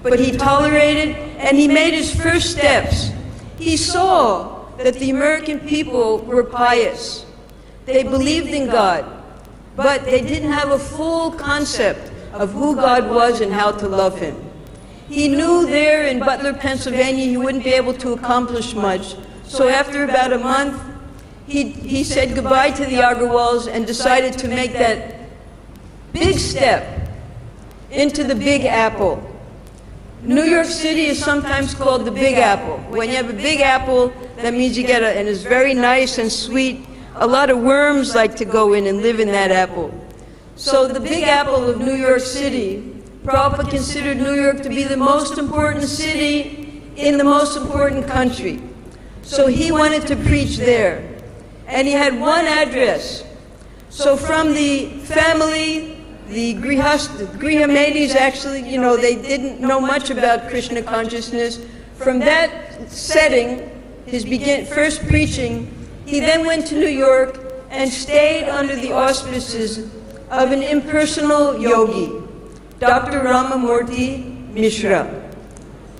But he tolerated, and he made his first steps. He saw that the American people were pious. They believed in God, but they didn't have a full concept of who God was and how to love Him. He knew there in Butler, Pennsylvania, he wouldn't be able to accomplish much. So after about a month, he said goodbye to the Agarwals and decided to make that big step into the Big Apple. New York City is sometimes called the Big Apple. When you have a Big Apple, that means you get and it's very nice and sweet. A lot of worms like to go in and live in that apple. So the Big Apple of New York City, Prabhupada considered New York to be the most important city in the most important country. So he wanted to preach there. And he had one address. So from the family, the Grihamedis actually, they didn't know much about Krishna consciousness. From that setting, his first preaching, he then went to New York and stayed under the auspices of an impersonal yogi, Dr. Ramamurti Mishra.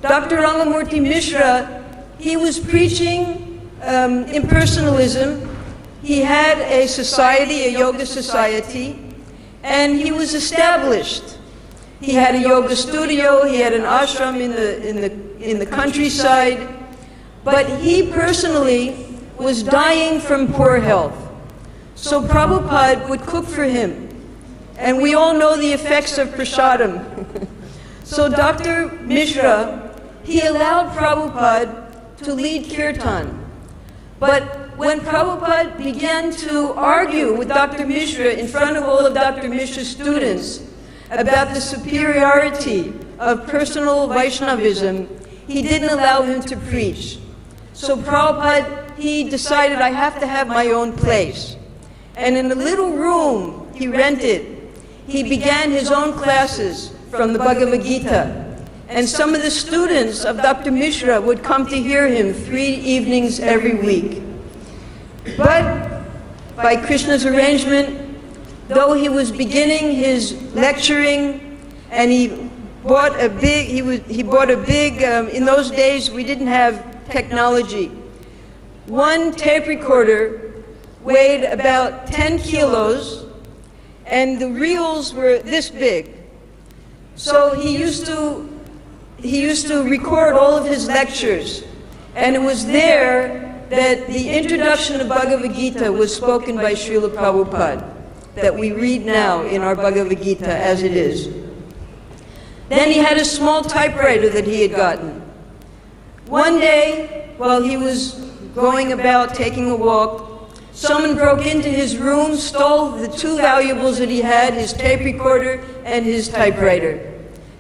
Dr. Ramamurti Mishra, he was preaching impersonalism. He had a society, a yoga society, and he was established. He had a yoga studio, he had an ashram in the countryside, but he personally was dying from poor health. So Prabhupada would cook for him. And we all know the effects of prasadam. So Dr. Mishra, he allowed Prabhupada to lead kirtan. But when Prabhupada began to argue with Dr. Mishra in front of all of Dr. Mishra's students about the superiority of personal Vaishnavism, he didn't allow him to preach. So Prabhupada, he decided, I have to have my own place. And in a little room he rented, he began his own classes from the Bhagavad-Gita. And some of the students of Dr. Mishra would come to hear him 3 evenings every week. But by Krishna's arrangement, though he was beginning his lecturing, and he bought a big, in those days we didn't have technology. One tape recorder weighed about 10 kilos, and the reels were this big. So he used to record all of his lectures, and it was there that the introduction of Bhagavad-Gita was spoken by Srila Prabhupada, that we read now in our Bhagavad-Gita as it is. Then he had a small typewriter that he had gotten. One day, while he was going about taking a walk, someone broke into his room, stole the 2 valuables that he had, his tape recorder and his typewriter.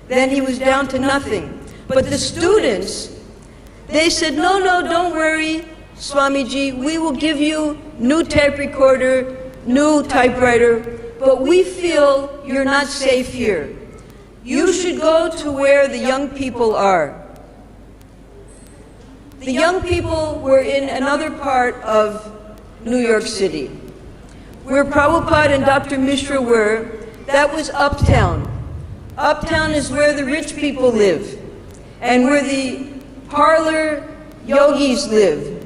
Then he was down to nothing. But the students, they said, no, don't worry, Swamiji, we will give you new tape recorder, new typewriter, but we feel you're not safe here. You should go to where the young people are. The young people were in another part of New York City. Where Prabhupada and Dr. Mishra were, that was uptown. Uptown is where the rich people live and where the parlor yogis live.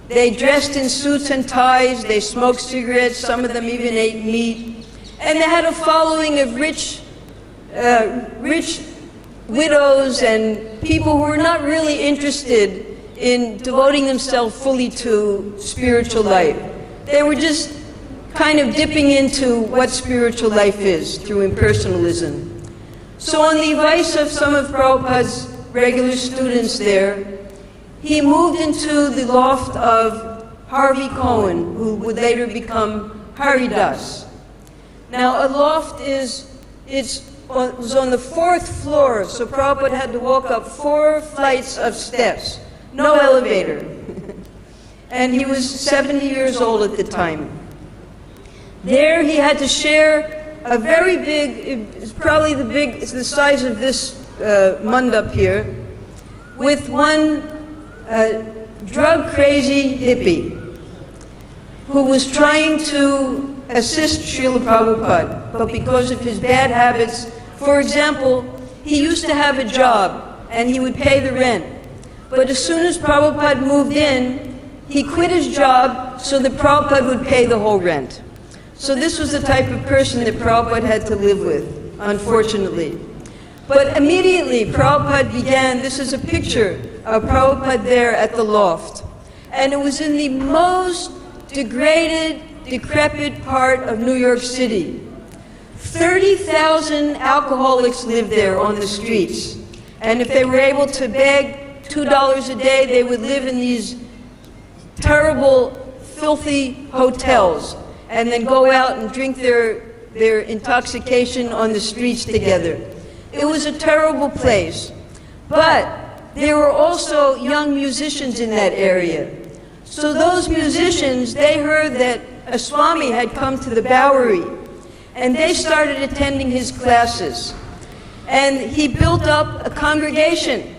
They dressed in suits and ties, they smoked cigarettes, some of them even ate meat. And they had a following of rich widows and people who were not really interested in devoting themselves fully to spiritual life. They were just kind of dipping into what spiritual life is through impersonalism. So on the advice of some of Prabhupada's regular students there, he moved into the loft of Harvey Cohen, who would later become Haridas. Now a loft was on the 4th floor, so Prabhupada had to walk up 4 flights of steps, no elevator. And he was 70 years old at the time. There he had to share a very big, it's probably it's the size of this mandap here, with one drug-crazy hippie who was trying to assist Srila Prabhupada, but because of his bad habits, for example, he used to have a job and he would pay the rent. But as soon as Prabhupada moved in, he quit his job so that Prabhupada would pay the whole rent. So this was the type of person that Prabhupada had to live with, unfortunately. But immediately Prabhupada began, this is a picture of Prabhupada there at the loft. And it was in the most degraded, decrepit part of New York City. 30,000 alcoholics lived there on the streets. And if they were able to beg $2 a day, they would live in these terrible, filthy hotels and then go out and drink their intoxication on the streets together. It was a terrible place. But there were also young musicians in that area. So those musicians, they heard that a Swami had come to the Bowery, and they started attending his classes. And he built up a congregation.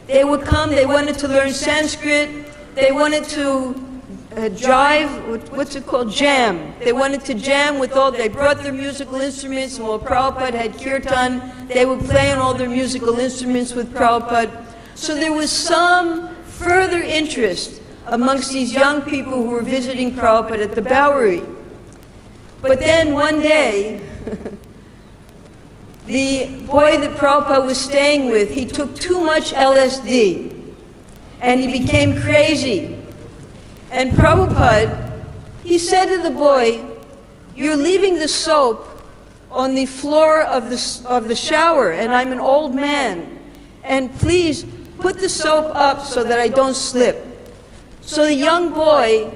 They would come, they wanted to learn Sanskrit, they wanted to jam. They wanted to jam with they brought their musical instruments, and while Prabhupada had kirtan, they would play on all their musical instruments with Prabhupada. So there was some further interest amongst these young people who were visiting Prabhupada at the Bowery. But then one day, the boy that Prabhupada was staying with, he took too much LSD, and he became crazy. And Prabhupada, he said to the boy, "You're leaving the soap on the floor of the shower, and I'm an old man, and please put the soap up so that I don't slip." So the young boy,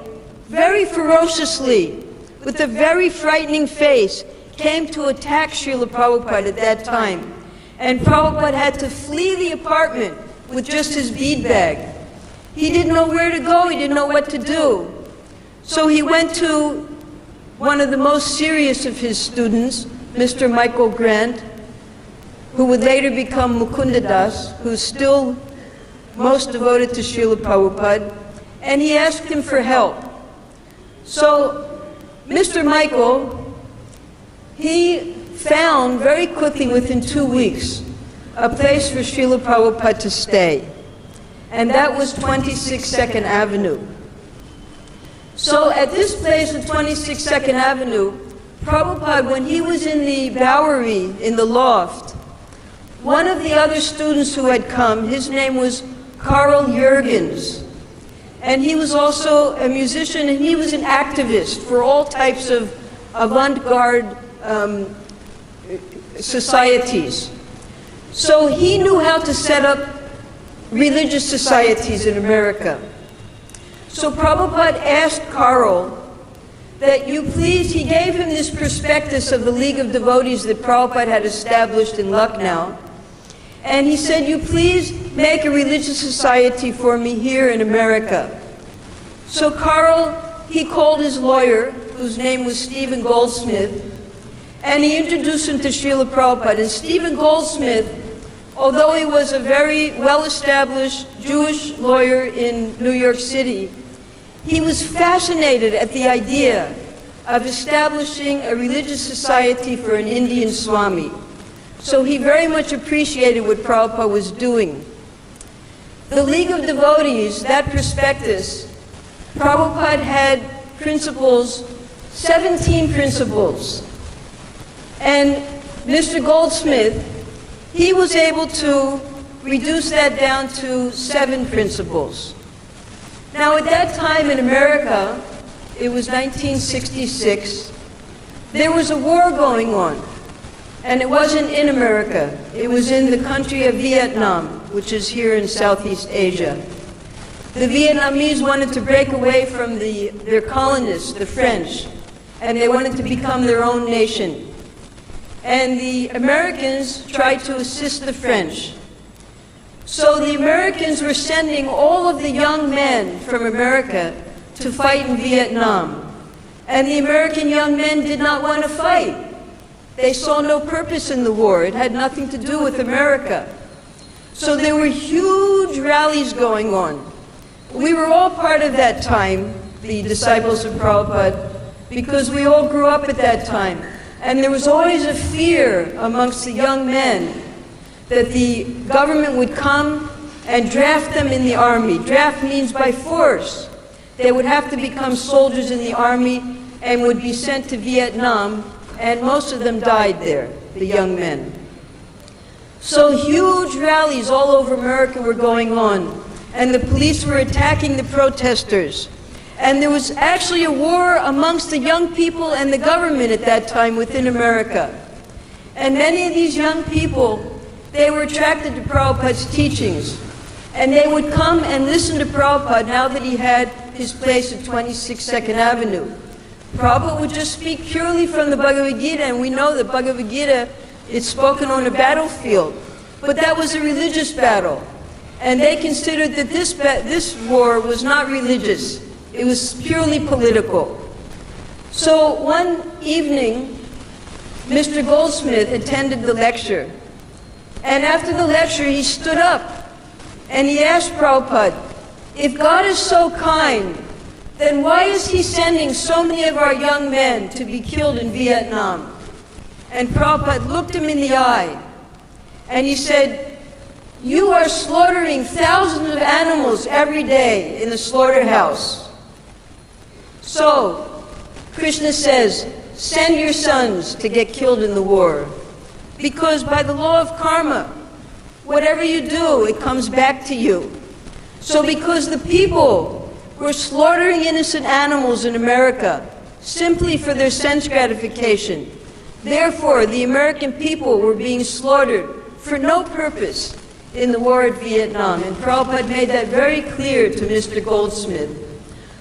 very ferociously, with a very frightening face, came to attack Srila Prabhupada at that time. And Prabhupada had to flee the apartment with just his bead bag. He didn't know where to go, he didn't know what to do. So he went to one of the most serious of his students, Mr. Michael Grant, who would later become Mukunda Das, who's still most devoted to Srila Prabhupada, and he asked him for help. So Mr. Michael, he found very quickly, within 2 weeks, a place for Srila Prabhupada to stay. And that was 26 Second Avenue. So at this place at 26 Second Avenue, Prabhupada, when he was in the Bowery, in the loft, one of the other students who had come, his name was Carl Jurgens. And he was also a musician, and he was an activist for all types of avant-garde societies. So he knew how to set up religious societies in America. So Prabhupada asked Carl that he gave him this prospectus of the League of Devotees that Prabhupada had established in Lucknow. And he said, "You please make a religious society for me here in America." So Carl, he called his lawyer, whose name was Stephen Goldsmith, and he introduced him to Srila Prabhupada. And Stephen Goldsmith, although he was a very well-established Jewish lawyer in New York City, he was fascinated at the idea of establishing a religious society for an Indian Swami. So he very much appreciated what Prabhupada was doing. The League of Devotees, that prospectus, Prabhupada had principles, 17 principles. And Mr. Goldsmith, he was able to reduce that down to 7 principles. Now at that time in America, it was 1966, there was a war going on. And it wasn't in America, it was in the country of Vietnam, which is here in Southeast Asia. The Vietnamese wanted to break away from their colonists, the French, and they wanted to become their own nation. And the Americans tried to assist the French. So the Americans were sending all of the young men from America to fight in Vietnam. And the American young men did not want to fight. They saw no purpose in the war. It had nothing to do with America. So there were huge rallies going on. We were all part of that time, the disciples of Prabhupada, because we all grew up at that time. And there was always a fear amongst the young men that the government would come and draft them in the army. Draft means by force. They would have to become soldiers in the army and would be sent to Vietnam, and most of them died there, the young men. So huge rallies all over America were going on, and the police were attacking the protesters. And there was actually a war amongst the young people and the government at that time within America. And many of these young people, they were attracted to Prabhupada's teachings. And they would come and listen to Prabhupada now that he had his place at 26 Second Avenue. Prabhupada would just speak purely from the Bhagavad-Gita, and we know that Bhagavad-Gita is spoken on a battlefield. But that was a religious battle. And they considered that this war was not religious. It was purely political. So one evening, Mr. Goldsmith attended the lecture. And after the lecture, he stood up and he asked Prabhupada, if God is so kind, then why is he sending so many of our young men to be killed in Vietnam? And Prabhupada looked him in the eye and he said, you are slaughtering thousands of animals every day in the slaughterhouse. So, Krishna says, send your sons to get killed in the war. Because by the law of karma, whatever you do, it comes back to you. So because the people were slaughtering innocent animals in America simply for their sense gratification, therefore the American people were being slaughtered for no purpose in the war at Vietnam. And Prabhupada made that very clear to Mr. Goldsmith.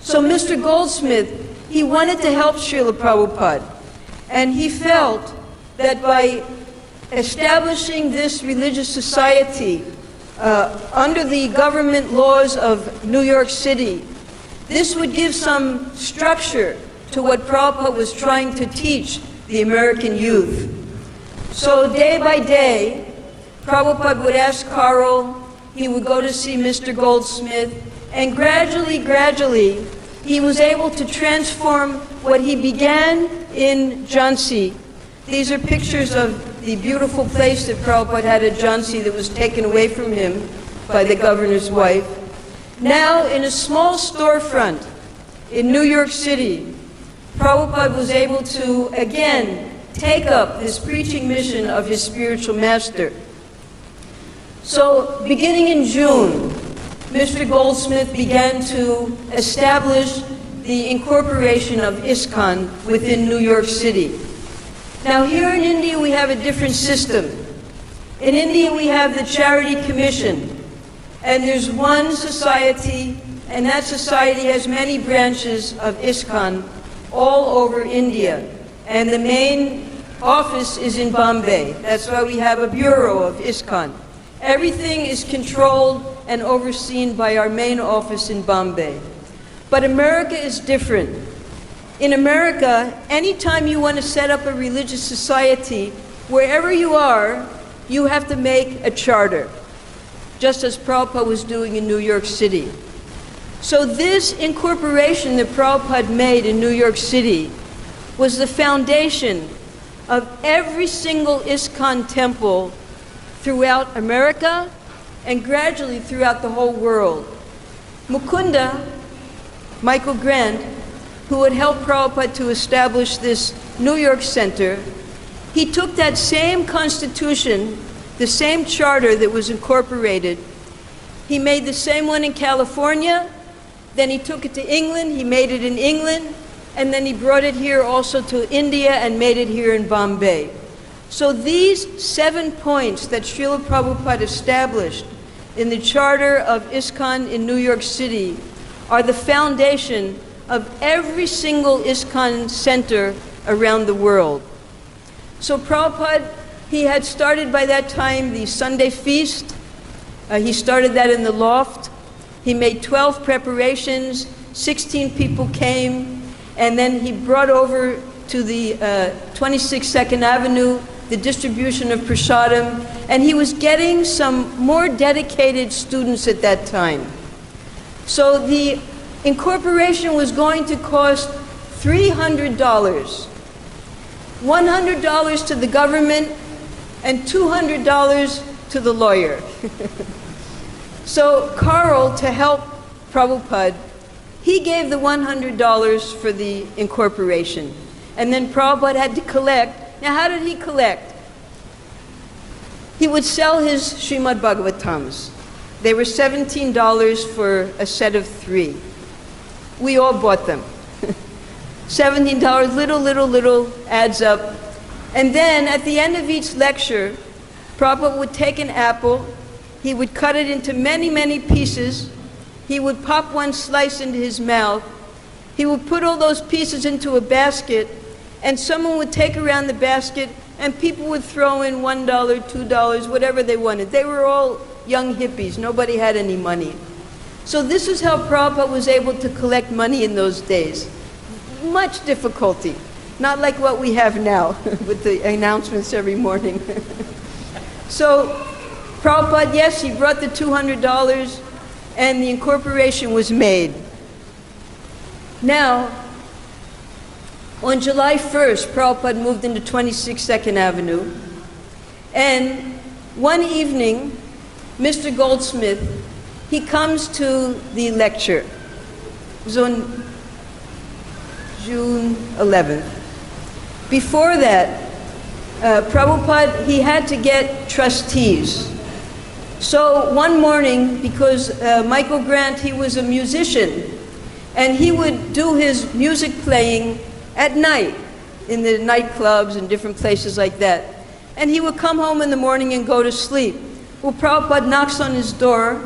So Mr. Goldsmith, he wanted to help Srila Prabhupada. And he felt that by establishing this religious society under the government laws of New York City, this would give some structure to what Prabhupada was trying to teach the American youth. So day by day, Prabhupada would ask Carl, he would go to see Mr. Goldsmith, and gradually, he was able to transform what he began in Jhansi. These are pictures of the beautiful place that Prabhupada had at Jhansi that was taken away from him by the governor's wife. Now, in a small storefront in New York City, Prabhupada was able to, again, take up this preaching mission of his spiritual master. So, beginning in June, Mr. Goldsmith began to establish the incorporation of ISKCON within New York City. Now, here in India, we have a different system. In India, we have the Charity Commission. And there's one society, and that society has many branches of ISKCON all over India. And the main office is in Bombay. That's why we have a bureau of ISKCON. Everything is controlled and overseen by our main office in Bombay. But America is different. In America, anytime you want to set up a religious society, wherever you are, you have to make a charter, just as Prabhupada was doing in New York City. So this incorporation that Prabhupada made in New York City was the foundation of every single ISKCON temple throughout America and gradually throughout the whole world. Mukunda, Michael Grant, who had helped Prabhupada to establish this New York center, he took that same constitution, the same charter that was incorporated, he made the same one in California, then he took it to England, he made it in England, and then he brought it here also to India and made it here in Bombay. So these 7 points that Srila Prabhupada established in the charter of ISKCON in New York City are the foundation of every single ISKCON center around the world. So Prabhupada, he had started by that time the Sunday feast. He started that in the loft. He made 12 preparations, 16 people came, and then he brought over to the 26 Second Avenue the distribution of prasadam, and he was getting some more dedicated students at that time. So the incorporation was going to cost $300, $100 to the government and $200 to the lawyer. So Carl, to help Prabhupada, he gave the $100 for the incorporation. And then Prabhupada had to collect. Now, how did he collect? He would sell his Srimad Bhagavatams. They were $17 for a set of 3. We all bought them. $17, little adds up. And then at the end of each lecture, Prabhupada would take an apple, he would cut it into many pieces, he would pop one slice into his mouth, he would put all those pieces into a basket, and someone would take around the basket, and people would throw in $1, $2, whatever they wanted. They were all young hippies, nobody had any money. So this is how Prabhupada was able to collect money in those days. Much difficulty, not like what we have now with the announcements every morning. So Prabhupada, yes, he brought the $200 and the incorporation was made. Now, on July 1st, Prabhupada moved into 26 Second Avenue, and one evening, Mr. Goldsmith, he comes to the lecture. It was on June 11th. Before that, Prabhupada, he had to get trustees. So one morning, because Michael Grant, he was a musician, and he would do his music playing at night in the nightclubs and different places like that. And he would come home in the morning and go to sleep. Well, Prabhupada knocks on his door,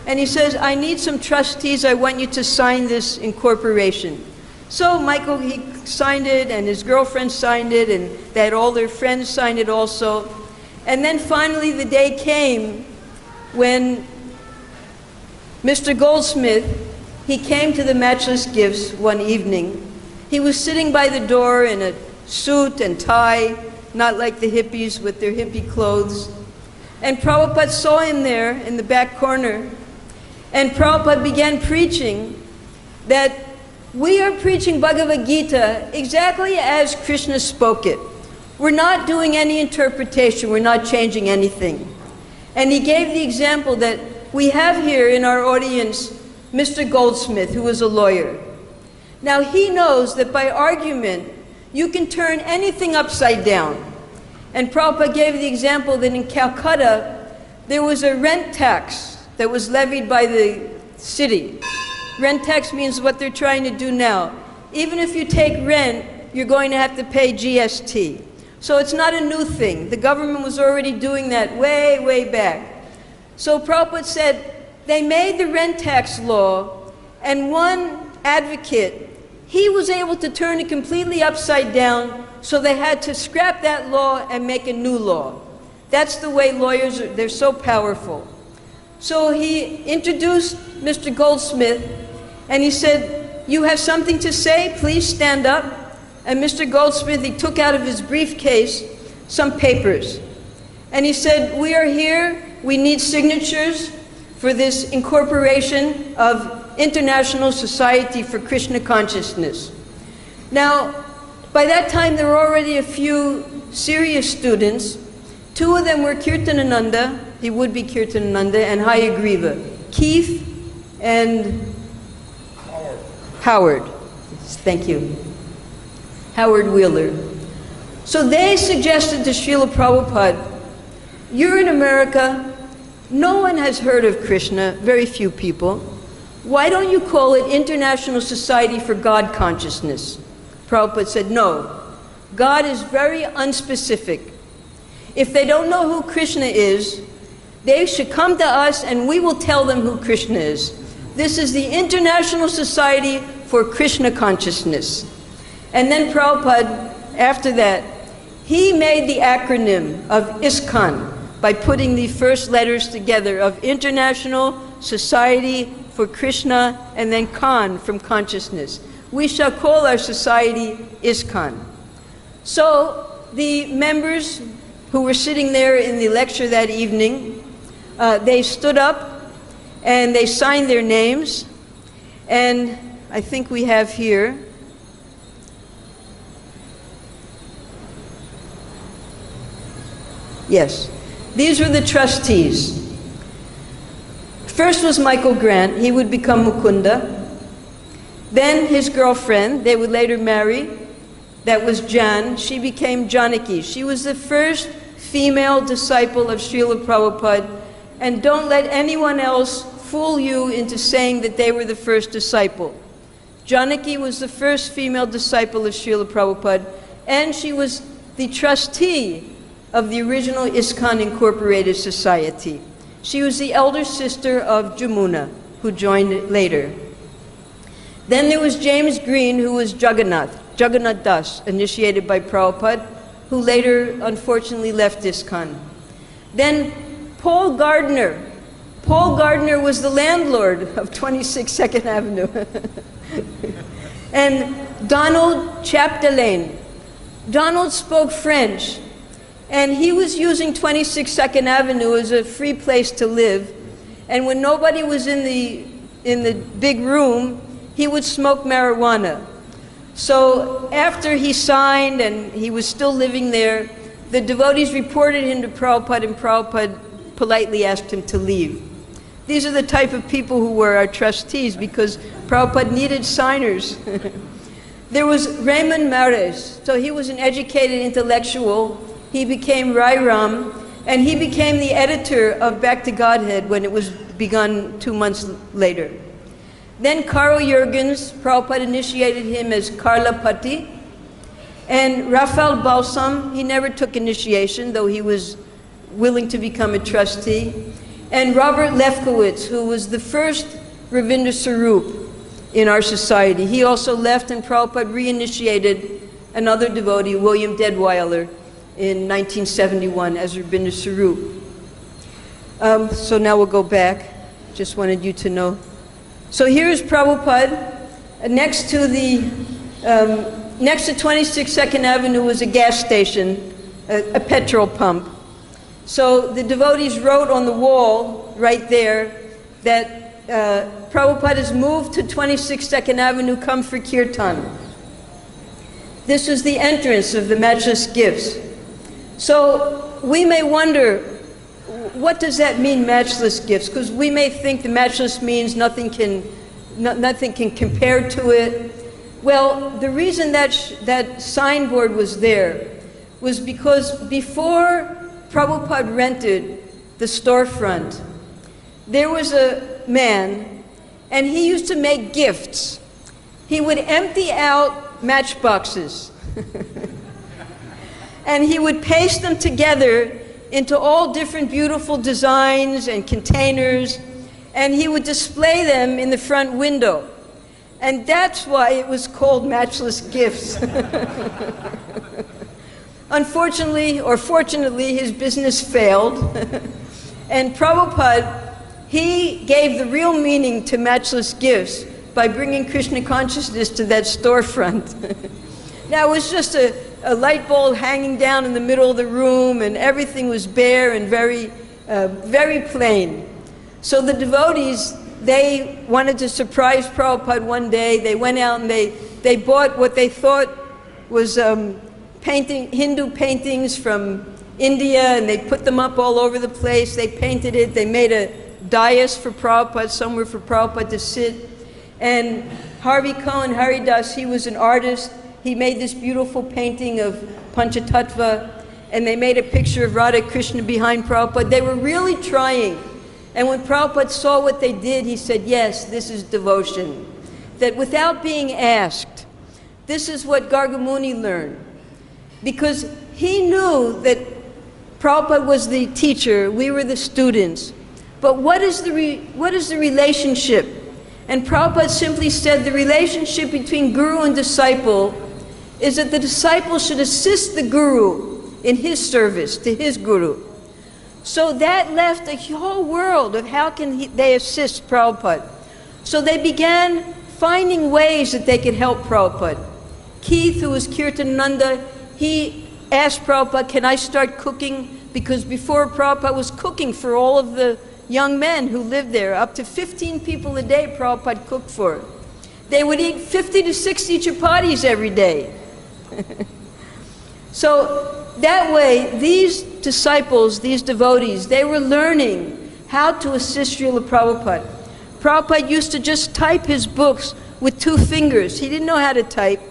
and he says, I need some trustees, I want you to sign this incorporation. So Michael, he signed it, and his girlfriend signed it, and they had all their friends sign it also. And then finally the day came when Mr. Goldsmith, he came to the Matchless Gifts one evening. He was sitting by the door in a suit and tie, not like the hippies with their hippie clothes. And Prabhupada saw him there in the back corner. And Prabhupada began preaching that we are preaching Bhagavad-Gita exactly as Krishna spoke it. We're not doing any interpretation, we're not changing anything. And he gave the example that we have here in our audience Mr. Goldsmith, who is a lawyer. Now he knows that by argument, you can turn anything upside down. And Prabhupada gave the example that in Calcutta, there was a rent tax that was levied by the city. Rent tax means what they're trying to do now. Even if you take rent, you're going to have to pay GST. So it's not a new thing. The government was already doing that way back. So Prabhupada said, they made the rent tax law, and one advocate, he was able to turn it completely upside down, so they had to scrap that law and make a new law. That's the way lawyers are, they're so powerful. So he introduced Mr. Goldsmith, and he said, you have something to say? Please stand up. And Mr. Goldsmith, he took out of his briefcase some papers. And he said, we are here, we need signatures for this incorporation of International Society for Krishna Consciousness. Now, By that time, there were already a few serious students. Two of them were Kirtanananda, he would be Kirtanananda, and Hayagriva. Keith and Howard. Thank you. Howard Wheeler. So they suggested to Srila Prabhupada, you're in America, no one has heard of Krishna, very few people. Why don't you call it International Society for God Consciousness? Prabhupada said, no. God is very unspecific. If they don't know who Krishna is, they should come to us and we will tell them who Krishna is. This is the International Society for Krishna Consciousness. And then Prabhupada, after that, he made the acronym of ISKCON by putting the first letters together of International Society for Krishna and then Con from consciousness. We shall call our society ISKCON. So the members who were sitting there in the lecture that evening, they stood up and they signed their names. And I think we have here, yes, these were the trustees. First was Michael Grant, he would become Mukunda. Then his girlfriend, they would later marry, that was Jan, she became Janaki. She was the first female disciple of Srila Prabhupada, and don't let anyone else fool you into saying that they were the first disciple. Janaki was the first female disciple of Srila Prabhupada, and she was the trustee of the original ISKCON Incorporated Society. She was the elder sister of Jamuna, who joined later. Then there was James Green, who was Jagannath Das, initiated by Prabhupada, who later unfortunately left ISKCON. Then Paul Gardner. Paul Gardner was the landlord of 26 Second Avenue. And Donald Chapdelaine. Donald spoke French, and he was using 26 Second Avenue as a free place to live. And when nobody was in the big room, he would smoke marijuana. So after he signed and he was still living there, the devotees reported him to Prabhupada, and Prabhupada politely asked him to leave. These are the type of people who were our trustees, because Prabhupada needed signers. There was Raymond Mares. So he was an educated intellectual. He became Rai Ram, and he became the editor of Back to Godhead when it was begun 2 months later. Then Karl Jürgens, Prabhupada initiated him as Karlapati. And Raphael Balsam, he never took initiation, though he was willing to become a trustee. And Robert Lefkowitz, who was the first Ravindra Sarup in our society. He also left, and Prabhupada reinitiated another devotee, William Deadweiler, in 1971 as Ravindra Sarup. So now we'll go back. Just wanted you to know. So here's Prabhupada. Next to 26 Second Avenue was a gas station, a petrol pump. So the devotees wrote on the wall right there that Prabhupada has moved to 26 Second Avenue, come for Kirtan. This is the entrance of the matchless gifts. So we may wonder, what does that mean, matchless gifts? Because we may think the matchless means nothing can compare to it. Well, the reason that signboard was there was because before Prabhupada rented the storefront, there was a man, and he used to make gifts. He would empty out matchboxes, and he would paste them together into all different beautiful designs and containers, and he would display them in the front window. And that's why it was called matchless gifts. Unfortunately, or fortunately, his business failed. And Prabhupada, he gave the real meaning to matchless gifts by bringing Krishna consciousness to that storefront. Now, it was just a light bulb hanging down in the middle of the room, and everything was bare and very, very plain. So the devotees, they wanted to surprise Prabhupada one day. They went out and they bought what they thought was painting Hindu paintings from India, and they put them up all over the place. They painted it. They made a dais for Prabhupada, somewhere for Prabhupada to sit. And Harvey Cohen, Haridas, he was an artist. He made this beautiful painting of Panchatattva, and they made a picture of Radha Krishna behind Prabhupada. They were really trying. And when Prabhupada saw what they did, he said, yes, this is devotion. That without being asked, this is what Gargamuni learned. Because he knew that Prabhupada was the teacher, we were the students. But what is the relationship? And Prabhupada simply said the relationship between guru and disciple is that the disciple should assist the guru in his service to his guru. So that left a whole world of how can they assist Prabhupada. So they began finding ways that they could help Prabhupada. Keith, who was Kirtananda, he asked Prabhupada, can I start cooking? Because before Prabhupada was cooking for all of the young men who lived there, up to 15 people a day Prabhupada cooked for. They would eat 50 to 60 chapatis every day. So that way, these disciples, these devotees, they were learning how to assist Srila Prabhupada. Prabhupada used to just type his books with 2 fingers. He didn't know how to type.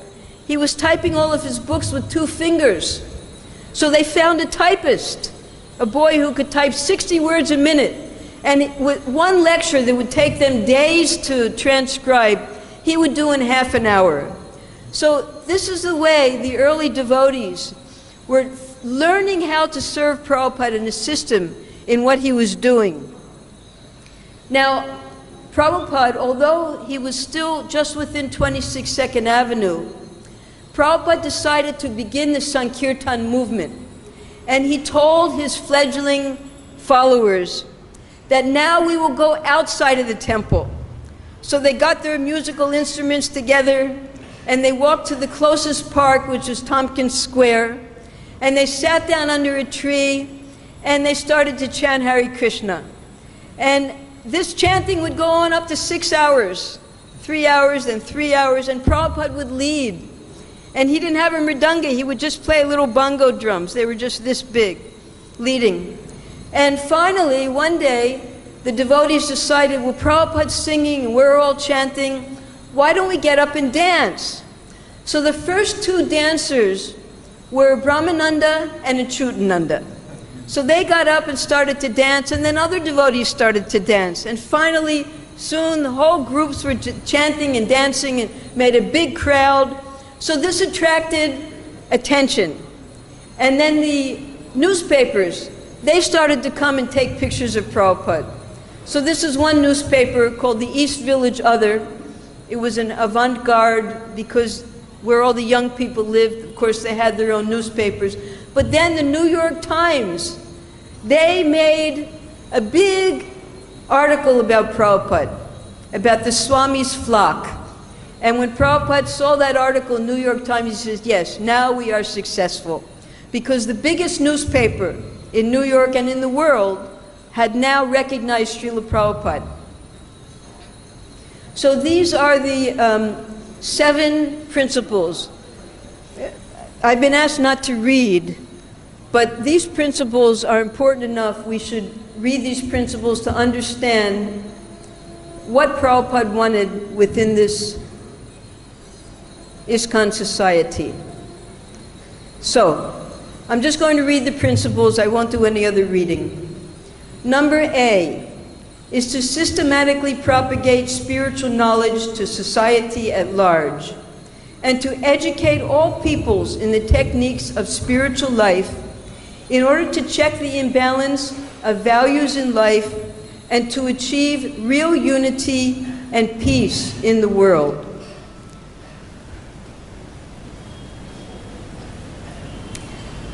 He was typing all of his books with 2 fingers. So they found a typist, a boy who could type 60 words a minute. And with one lecture that would take them days to transcribe, he would do in half an hour. So this is the way the early devotees were learning how to serve Prabhupada and assist him in what he was doing. Now, Prabhupada, although he was still just within 26 Second Avenue, Prabhupada decided to begin the Sankirtan movement. And he told his fledgling followers that now we will go outside of the temple. So they got their musical instruments together, and they walked to the closest park, which was Tompkins Square, and they sat down under a tree, and they started to chant Hare Krishna. And this chanting would go on up to 6 hours, 3 hours, then 3 hours, and Prabhupada would lead. And he didn't have a mridanga, he would just play little bongo drums. They were just this big, leading. And finally, one day, the devotees decided, well, Prabhupada's singing, and we're all chanting, why don't we get up and dance? So the first 2 dancers were Brahmananda and Achyutananda. So they got up and started to dance, and then other devotees started to dance. And finally, soon the whole groups were chanting and dancing and made a big crowd. So this attracted attention. And then the newspapers, they started to come and take pictures of Prabhupada. So this is one newspaper called the East Village Other. It was an avant-garde because where all the young people lived, of course, they had their own newspapers. But then the New York Times, they made a big article about Prabhupada, about the Swami's flock. And when Prabhupada saw that article in New York Times, he says, yes, now we are successful. Because the biggest newspaper in New York and in the world had now recognized Srila Prabhupada. So these are the 7 principles. I've been asked not to read, but these principles are important enough. We should read these principles to understand what Prabhupada wanted within this ISKCON society. So, I'm just going to read the principles. I won't do any other reading. Number A is to systematically propagate spiritual knowledge to society at large, and to educate all peoples in the techniques of spiritual life in order to check the imbalance of values in life and to achieve real unity and peace in the world.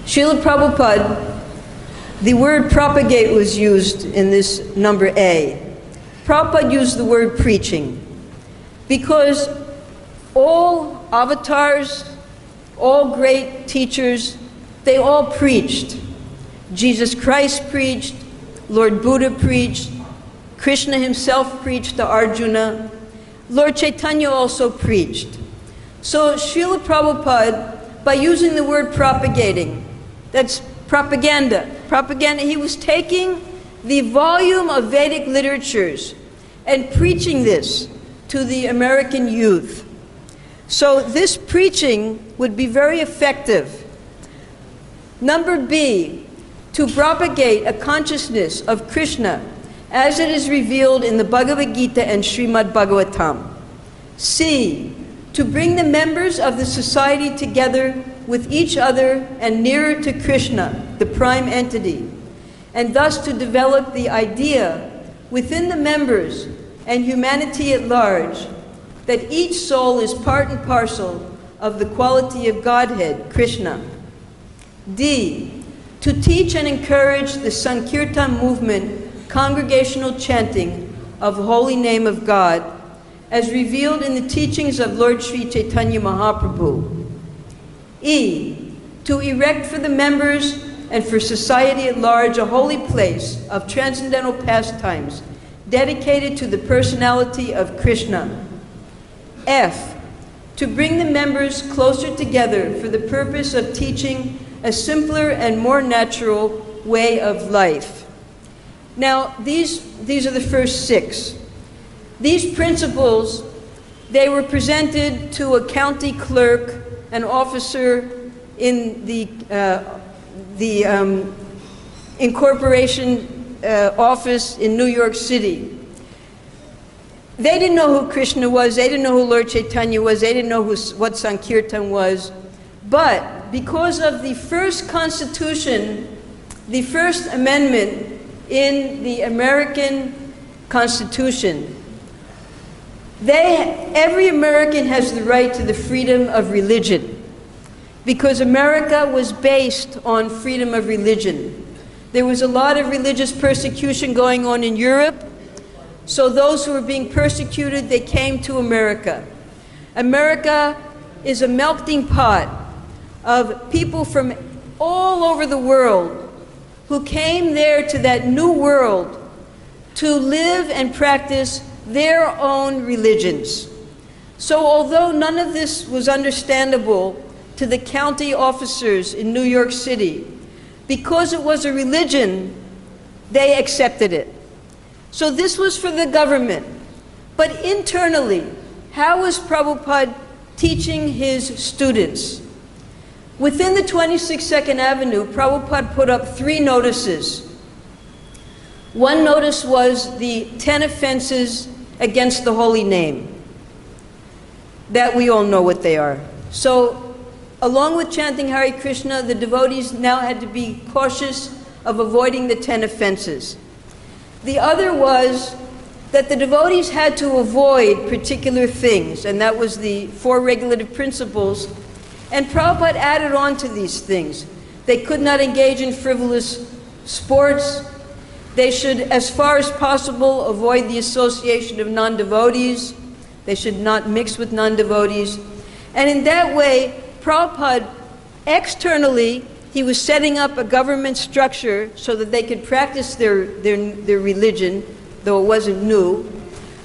Srila Prabhupada, the word propagate was used in this number A. Prabhupada used the word preaching because all avatars, all great teachers, they all preached. Jesus Christ preached, Lord Buddha preached, Krishna himself preached to Arjuna, Lord Chaitanya also preached. So Srila Prabhupada by using the word propagating. That's propaganda. Propaganda. He was taking the volume of Vedic literatures and preaching this to the American youth. So this preaching would be very effective. Number B, to propagate a consciousness of Krishna as it is revealed in the Bhagavad-Gita and Srimad Bhagavatam. C, to bring the members of the society together with each other and nearer to Krishna, the prime entity, and thus to develop the idea within the members and humanity at large that each soul is part and parcel of the quality of Godhead, Krishna. D, to teach and encourage the Sankirtan movement, congregational chanting of the holy name of God, as revealed in the teachings of Lord Sri Chaitanya Mahaprabhu. E, to erect for the members and for society at large a holy place of transcendental pastimes dedicated to the personality of Krishna. F, to bring the members closer together for the purpose of teaching a simpler and more natural way of life. Now, these are the first 6. These principles, they were presented to a county clerk, an officer in the incorporation office in New York City. They didn't know who Krishna was, they didn't know who Lord Chaitanya was, they didn't know what Sankirtan was, but because of the first Constitution, the First Amendment in the American Constitution, every American has the right to the freedom of religion, because America was based on freedom of religion. There was a lot of religious persecution going on in Europe, so those who were being persecuted, they came to America. America is a melting pot of people from all over the world who came there to that new world to live and practice their own religions. So although none of this was understandable to the county officers in New York City, because it was a religion, they accepted it. So this was for the government. But internally, how was Prabhupada teaching his students? Within the 26 Second Avenue, Prabhupada put up 3 notices. One notice was the 10 offenses against the holy name. That we all know what they are. So, along with chanting Hare Krishna, the devotees now had to be cautious of avoiding the 10 offenses. The other was that the devotees had to avoid particular things, and that was the 4 regulative principles. And Prabhupada added on to these things. They could not engage in frivolous sports. They should, as far as possible, avoid the association of non-devotees. They should not mix with non-devotees. And in that way, Prabhupada, externally, he was setting up a government structure so that they could practice their religion, though it wasn't new.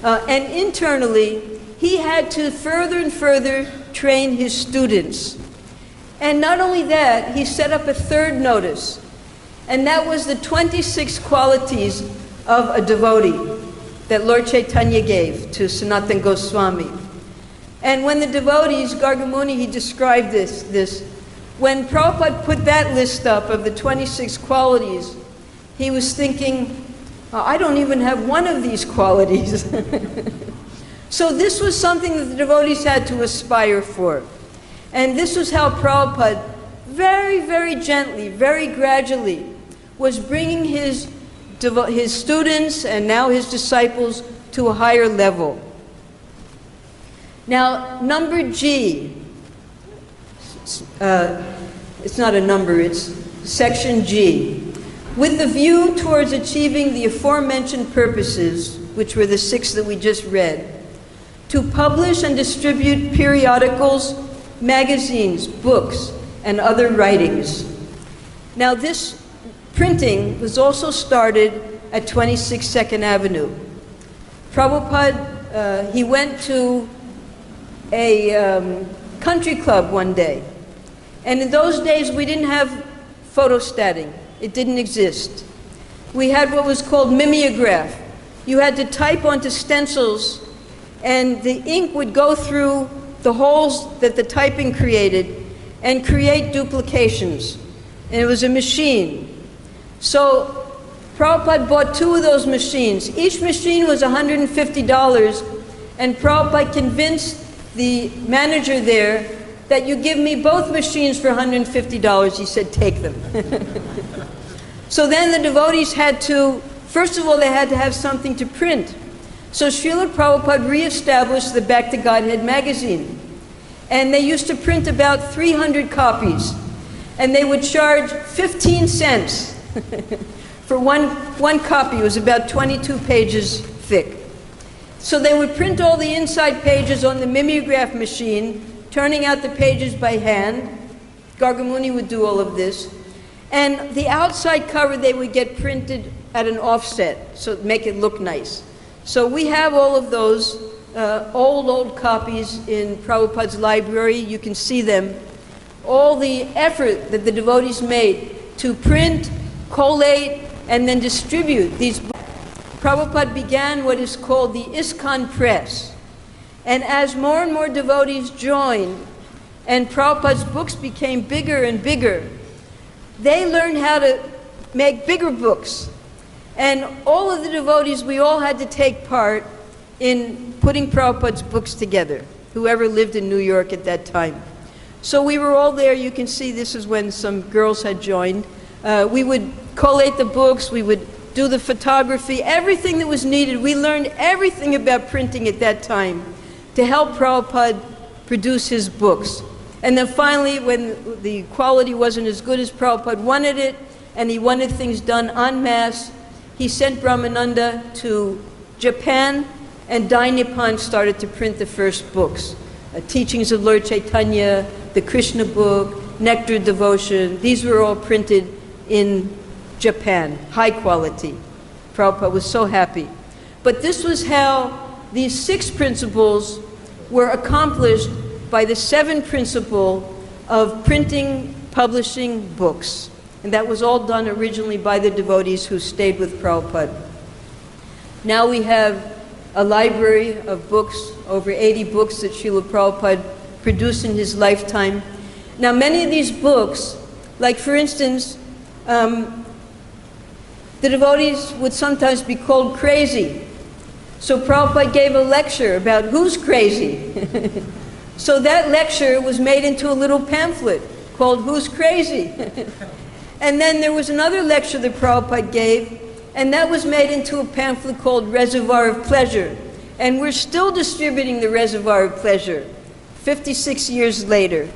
And internally, he had to further and further train his students. And not only that, he set up a 3rd notice, and that was the 26 qualities of a devotee that Lord Chaitanya gave to Sanatana Goswami. And when the devotees, Gargamuni, he described this. When Prabhupada put that list up of the 26 qualities, he was thinking, I don't even have one of these qualities. So this was something that the devotees had to aspire for. And this was how Prabhupada, very, very gently, very gradually, was bringing his students and now his disciples to a higher level. Now, number G, it's not a number, it's section G. With the view towards achieving the aforementioned purposes, which were the 6 that we just read, to publish and distribute periodicals, magazines, books, and other writings. Now this printing was also started at 26 Second Avenue. Prabhupada, he went to a country club one day, And in those days, we didn't have photostating. It didn't exist. We had what was called mimeograph. You had to type onto stencils, and the ink would go through the holes that the typing created and create duplications. And it was a machine. So Prabhupada bought 2 of those machines. Each machine was $150, and Prabhupada convinced the manager there that you give me both machines for $150. He said, take them. So then the devotees had to, first of all, they had to have something to print. So Srila Prabhupada reestablished the Back to Godhead magazine. And they used to print about 300 copies. And they would charge 15 cents for one copy. It was about 22 pages thick. So they would print all the inside pages on the mimeograph machine, turning out the pages by hand. Gargamuni would do all of this. And the outside cover they would get printed at an offset, so make it look nice. So we have all of those old copies in Prabhupada's library. You can see them. All the effort that the devotees made to print, collate, and then distribute these books. Prabhupada began what is called the ISKCON press. And as more and more devotees joined, and Prabhupada's books became bigger and bigger, they learned how to make bigger books. And all of the devotees, we all had to take part in putting Prabhupada's books together, whoever lived in New York at that time. So we were all there. You can see this is when some girls had joined. We would collate the books, we would do the photography, everything that was needed. We learned everything about printing at that time to help Prabhupada produce his books. And then finally, when the quality wasn't as good as Prabhupada wanted it, and he wanted things done en masse, he sent Brahmananda to Japan, and Dai Nippon started to print the first books. Teachings of Lord Chaitanya, the Krishna book, Nectar Devotion, these were all printed in Japan, high quality. Prabhupada was so happy. But this was how these 6 principles were accomplished by the 7th principle of printing, publishing books. And that was all done originally by the devotees who stayed with Prabhupada. Now we have a library of books, over 80 books that Srila Prabhupada produced in his lifetime. Now many of these books, like for instance, the devotees would sometimes be called crazy. So Prabhupada gave a lecture about who's crazy. So that lecture was made into a little pamphlet called Who's Crazy? And then there was another lecture that Prabhupada gave, and that was made into a pamphlet called Reservoir of Pleasure. And we're still distributing the Reservoir of Pleasure, 56 years later.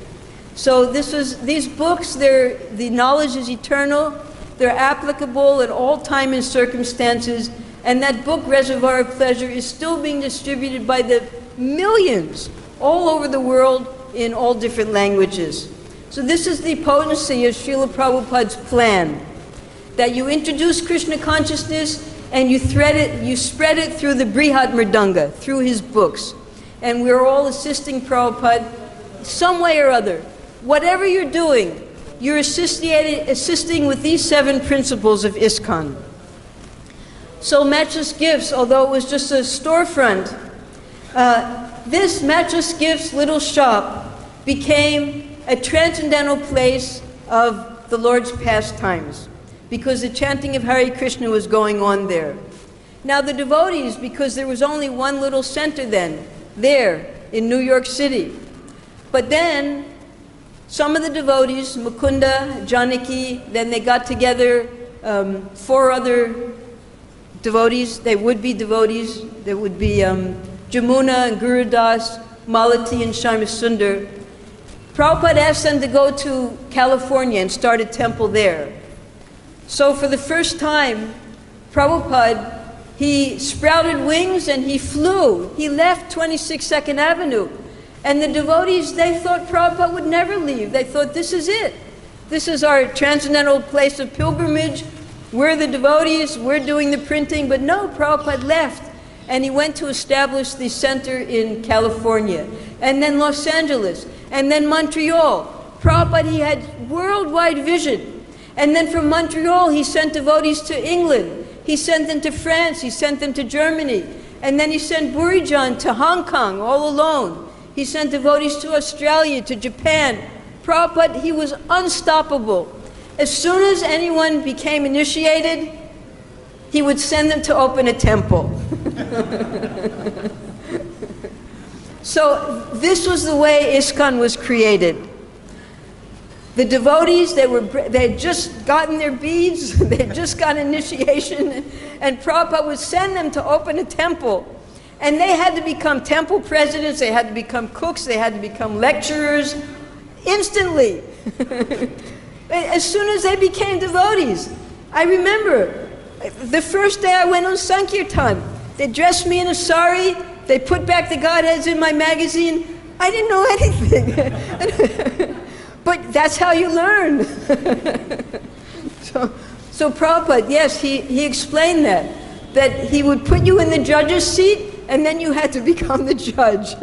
So these books, the knowledge is eternal, they're applicable at all time and circumstances, and that book, Reservoir of Pleasure, is still being distributed by the millions all over the world in all different languages. So this is the potency of Srila Prabhupada's plan, that you introduce Krishna consciousness and you spread it through the Brihat Mridanga, through his books. And we're all assisting Prabhupada some way or other. Whatever you're doing, you're assisting with these 7 principles of ISKCON. So Matchless Gifts, although it was just a storefront, this Matchless Gifts little shop became a transcendental place of the Lord's pastimes, because the chanting of Hare Krishna was going on there. Now the devotees, because there was only one little center then, there in New York City. But then some of the devotees, Mukunda, Janaki, then they got together 4 other devotees, they would be devotees, there would be Jamuna and Guru Das, Malati and Shyamasundar. Prabhupada asked them to go to California and start a temple there. So for the first time, Prabhupada, he sprouted wings and he flew. He left 22nd Avenue. And the devotees, they thought Prabhupada would never leave. They thought, this is it. This is our transcendental place of pilgrimage. We're the devotees, we're doing the printing. But no, Prabhupada left. And he went to establish the center in California. And then Los Angeles. And then Montreal. Prabhupada, he had worldwide vision. And then from Montreal, he sent devotees to England. He sent them to France. He sent them to Germany. And then he sent Burijan to Hong Kong all alone. He sent devotees to Australia, to Japan. Prabhupada, he was unstoppable. As soon as anyone became initiated, he would send them to open a temple. So this was the way ISKCON was created. The devotees, they had just gotten their beads, they had just got initiation, and Prabhupada would send them to open a temple. And they had to become temple presidents, they had to become cooks, they had to become lecturers, instantly. As soon as they became devotees. I remember, the first day I went on Sankirtan, they dressed me in a sari, they put back the Godheads in my magazine. I didn't know anything. But that's how you learn. So Prabhupada, yes, he explained that he would put you in the judge's seat, and then you had to become the judge.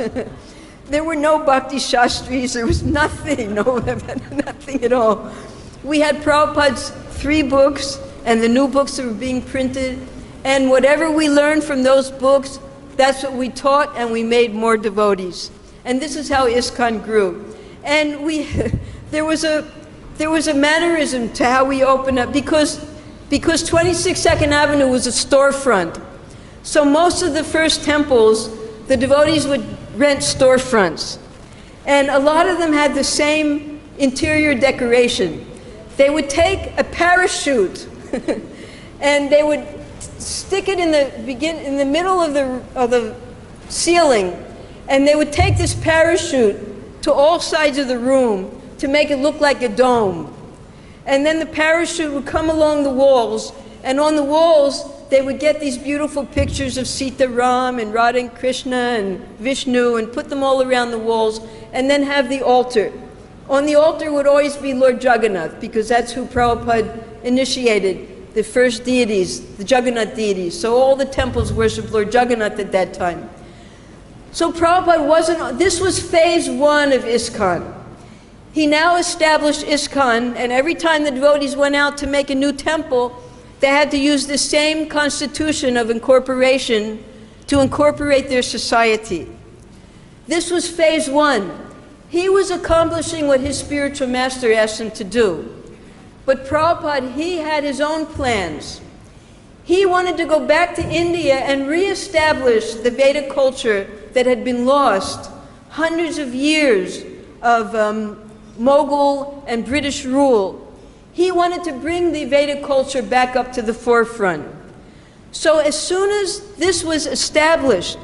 There were no Bhakti Shastris, there was nothing, nothing at all. We had Prabhupada's 3 books, and the new books that were being printed, and whatever we learned from those books, that's what we taught, and we made more devotees. And this is how ISKCON grew. And there was a mannerism to how we opened up, because 26th Avenue was a storefront. So most of the first temples, the devotees would rent storefronts. And a lot of them had the same interior decoration. They would take a parachute and they would stick it in the middle of the ceiling, and they would take this parachute to all sides of the room to make it look like a dome. And then the parachute would come along the walls, and on the walls they would get these beautiful pictures of Sita Ram and Radha and Krishna and Vishnu and put them all around the walls, and then have the altar. On the altar would always be Lord Jagannath, because that's who Prabhupada initiated, the first deities, the Jagannath deities. So all the temples worshiped Lord Jagannath at that time. So Prabhupada this was phase 1 of ISKCON. He now established ISKCON, and every time the devotees went out to make a new temple, they had to use the same constitution of incorporation to incorporate their society. This was phase 1. He was accomplishing what his spiritual master asked him to do. But Prabhupada, he had his own plans. He wanted to go back to India and reestablish the Vedic culture that had been lost, hundreds of years of Mughal and British rule. He wanted to bring the Vedic culture back up to the forefront. So as soon as this was established,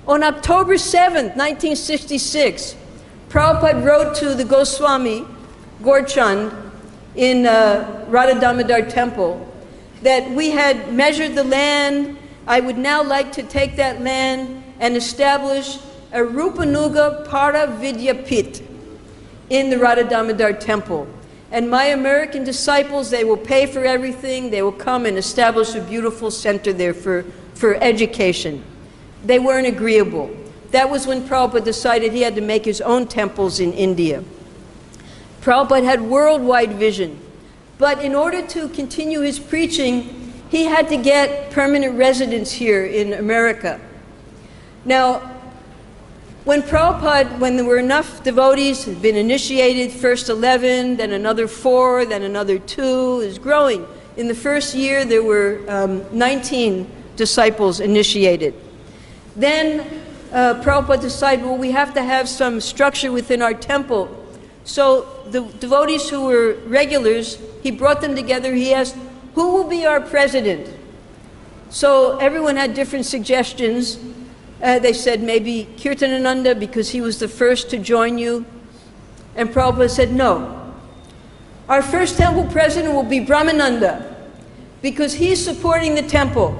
on October 7th, 1966, Prabhupada wrote to the Goswami, Gorchand, in Radha Damodar Temple, that we had measured the land. I would now like to take that land and establish a Rupanuga Para Vidyapit in the Radha Damodar Temple. And my American disciples, they will pay for everything. They will come and establish a beautiful center there for education. They weren't agreeable. That was when Prabhupada decided he had to make his own temples in India. Prabhupada had worldwide vision. But in order to continue his preaching, he had to get permanent residence here in America. Now, when there were enough devotees, had been initiated, first 11, then another 4, then another 2, it was growing. In the first year, there were 19 disciples initiated. Then Prabhupada decided, well, we have to have some structure within our temple. So the devotees who were regulars, he brought them together. He asked, who will be our president? So everyone had different suggestions. They said maybe Kirtanananda, because he was the first to join you. And Prabhupada said, no. Our first temple president will be Brahmananda, because he's supporting the temple.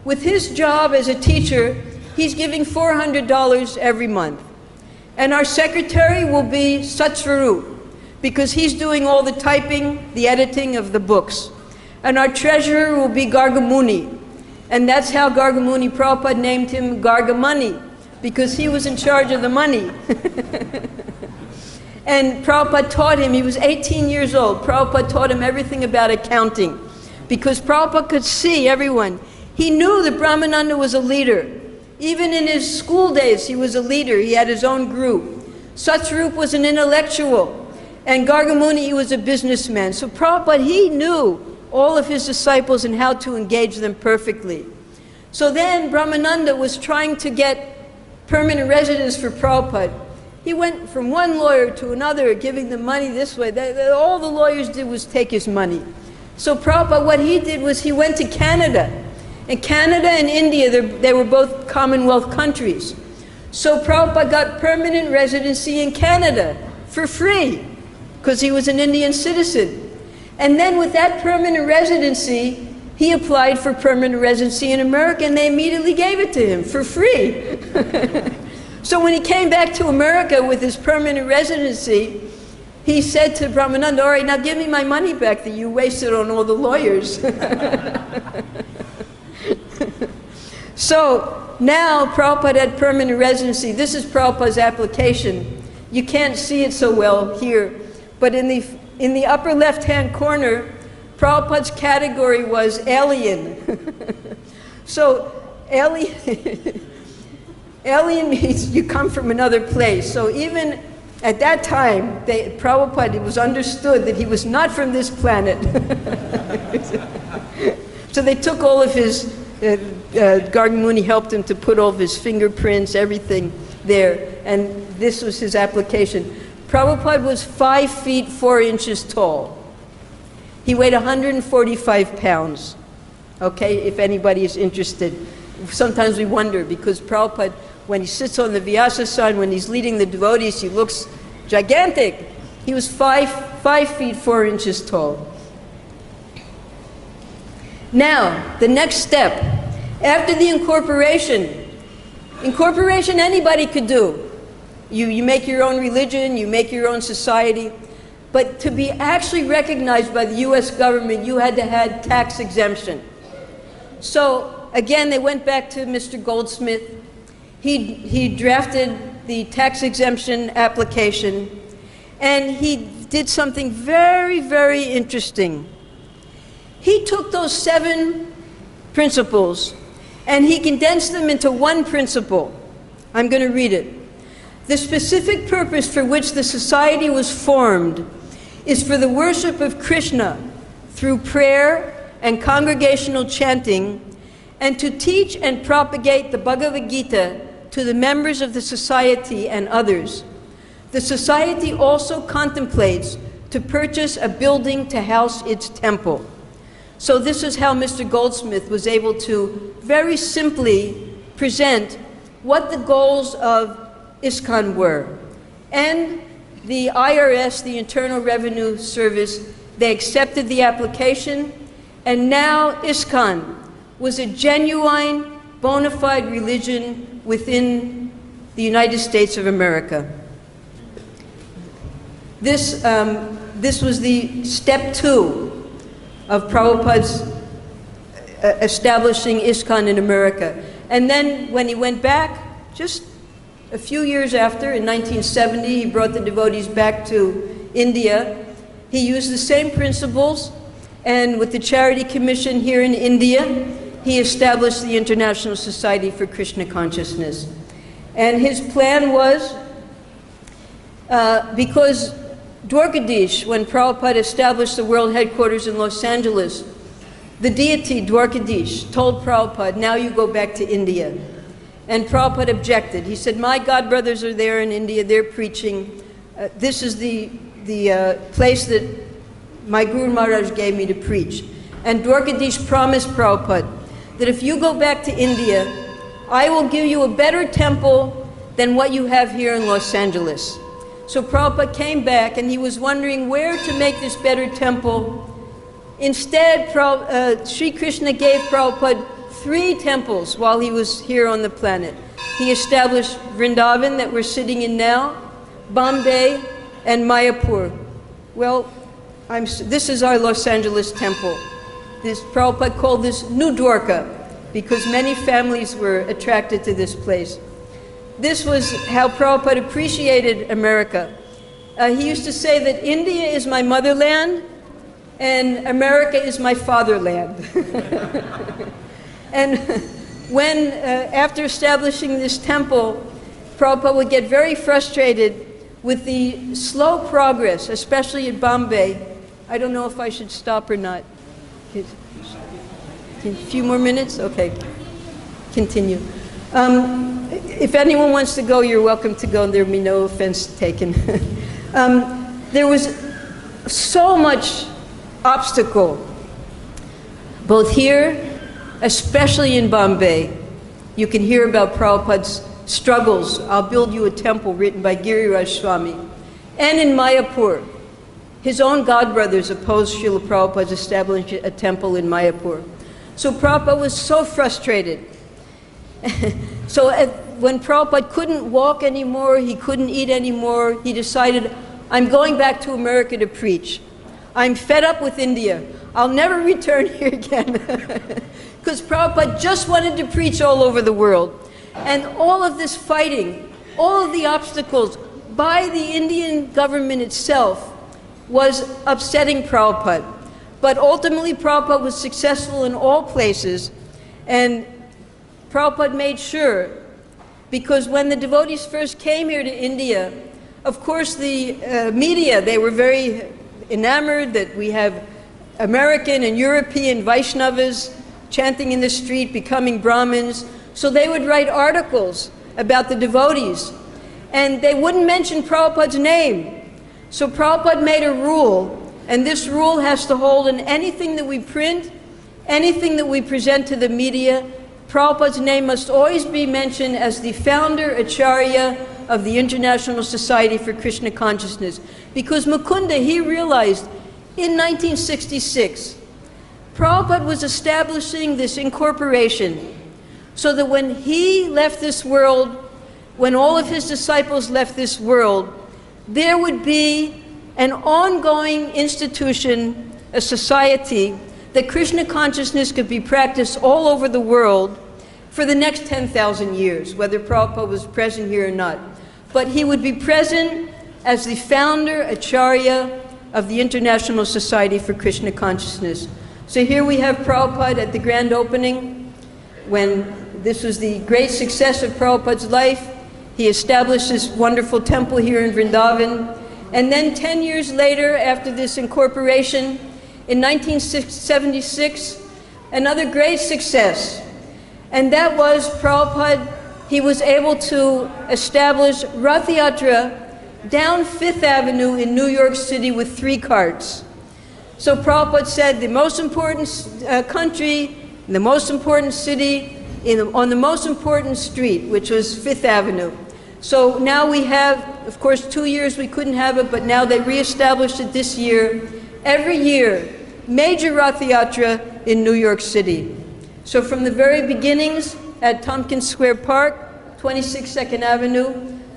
With his job as a teacher, he's giving $400 every month. And our secretary will be Satsvarup, because he's doing all the typing, the editing of the books. And our treasurer will be Gargamuni. And that's how Gargamuni, Prabhupada named him Gargamani, because he was in charge of the money. And Prabhupada taught him, he was 18 years old, Prabhupada taught him everything about accounting. Because Prabhupada could see everyone. He knew that Brahmananda was a leader. Even in his school days, he was a leader. He had his own group. Satsvarup was an intellectual. And Gargamuni, he was a businessman. So Prabhupada, he knew all of his disciples and how to engage them perfectly. So then Brahmananda was trying to get permanent residence for Prabhupada. He went from one lawyer to another, giving them money this way. All the lawyers did was take his money. So Prabhupada, what he did was he went to Canada. And Canada and India, they were both Commonwealth countries. So Prabhupada got permanent residency in Canada for free, because he was an Indian citizen. And then with that permanent residency, he applied for permanent residency in America, and they immediately gave it to him for free. So when he came back to America with his permanent residency, he said to Brahmananda, all right, now give me my money back that you wasted on all the lawyers. So now Prabhupada had permanent residency. This is Prabhupada's application. You can't see it so well here, but in the upper left-hand corner, Prabhupada's category was alien. So alien, alien means you come from another place. So even at that time, Prabhupada, it was understood that he was not from this planet. So they took all of his, Gargamuni helped him to put all of his fingerprints, everything there, and this was his application. Prabhupada was 5 feet 4 inches tall. He weighed 145 pounds, okay, if anybody is interested. Sometimes we wonder, because Prabhupada, when he sits on the Vyasasana, when he's leading the devotees, he looks gigantic. He was 5 feet 4 inches tall. Now, the next step, after the incorporation anybody could do. You make your own religion, you make your own society, but to be actually recognized by the US government, you had to have tax exemption. So again, they went back to Mr. Goldsmith. He drafted the tax exemption application, and he did something very, very interesting. He took those 7 principles and he condensed them into one principle. I'm going to read it. The specific purpose for which the society was formed is for the worship of Krishna through prayer and congregational chanting, and to teach and propagate the Bhagavad-Gita to the members of the society and others. The society also contemplates to purchase a building to house its temple. So this is how Mr. Goldsmith was able to very simply present what the goals of ISKCON were. And the IRS, the Internal Revenue Service, they accepted the application, and now ISKCON was a genuine, bona fide religion within the United States of America. This was the step 2 of Prabhupada's establishing ISKCON in America. And then when he went back, just a few years after, in 1970, he brought the devotees back to India. He used the same principles, and with the Charity Commission here in India, he established the International Society for Krishna Consciousness. And his plan was, because Dwarkadish, when Prabhupada established the world headquarters in Los Angeles, the deity Dwarkadish told Prabhupada, now you go back to India. And Prabhupada objected. He said, my godbrothers are there in India, they're preaching. This is the place that my Guru Maharaj gave me to preach. And Dwarkadish promised Prabhupada that if you go back to India, I will give you a better temple than what you have here in Los Angeles. So Prabhupada came back and he was wondering where to make this better temple. Instead, Sri Krishna gave Prabhupada 3 temples while he was here on the planet. He established Vrindavan, that we're sitting in now, Bombay, and Mayapur. Well, this is our Los Angeles temple. Prabhupada called this New Dwarka, because many families were attracted to this place. This was how Prabhupada appreciated America. He used to say that India is my motherland and America is my fatherland. And when, after establishing this temple, Prabhupada would get very frustrated with the slow progress, especially at Bombay. I don't know if I should stop or not. A few more minutes? Okay. Continue. If anyone wants to go, you're welcome to go, and there will be no offense taken. There was so much obstacle, both here, especially in Bombay. You can hear about Prabhupada's struggles. I'll build you a temple, written by Giriraj Swami. And in Mayapur, his own godbrothers opposed Srila Prabhupada's establishing a temple in Mayapur. So Prabhupada was so frustrated. So when Prabhupada couldn't walk anymore, he couldn't eat anymore, he decided, I'm going back to America to preach. I'm fed up with India. I'll never return here again. Because Prabhupada just wanted to preach all over the world. And all of this fighting, all of the obstacles by the Indian government itself was upsetting Prabhupada. But ultimately Prabhupada was successful in all places, and Prabhupada made sure, because when the devotees first came here to India, of course the media, they were very enamored that we have American and European Vaishnavas chanting in the street, becoming Brahmins. So they would write articles about the devotees, and they wouldn't mention Prabhupada's name. So Prabhupada made a rule, and this rule has to hold in anything that we print, anything that we present to the media. Prabhupada's name must always be mentioned as the founder, Acharya of the International Society for Krishna Consciousness. Because Mukunda, he realized in 1966, Prabhupada was establishing this incorporation so that when he left this world, when all of his disciples left this world, there would be an ongoing institution, a society, that Krishna consciousness could be practiced all over the world for the next 10,000 years, whether Prabhupada was present here or not. But he would be present as the founder, Acharya of the International Society for Krishna Consciousness. So here we have Prabhupada at the grand opening, when this was the great success of Prabhupada's life. He established this wonderful temple here in Vrindavan. And then 10 years later, after this incorporation, in 1976, another great success. And that was Prabhupada, he was able to establish Rath Yatra down Fifth Avenue in New York City with 3 carts. So Prabhupada said the most important country, the most important city, on the most important street, which was Fifth Avenue. So now we have, of course, 2 years we couldn't have it, but now they reestablished it this year. Every year, major Rath Yatra in New York City. So from the very beginnings at Tompkins Square Park, 26 Second Avenue,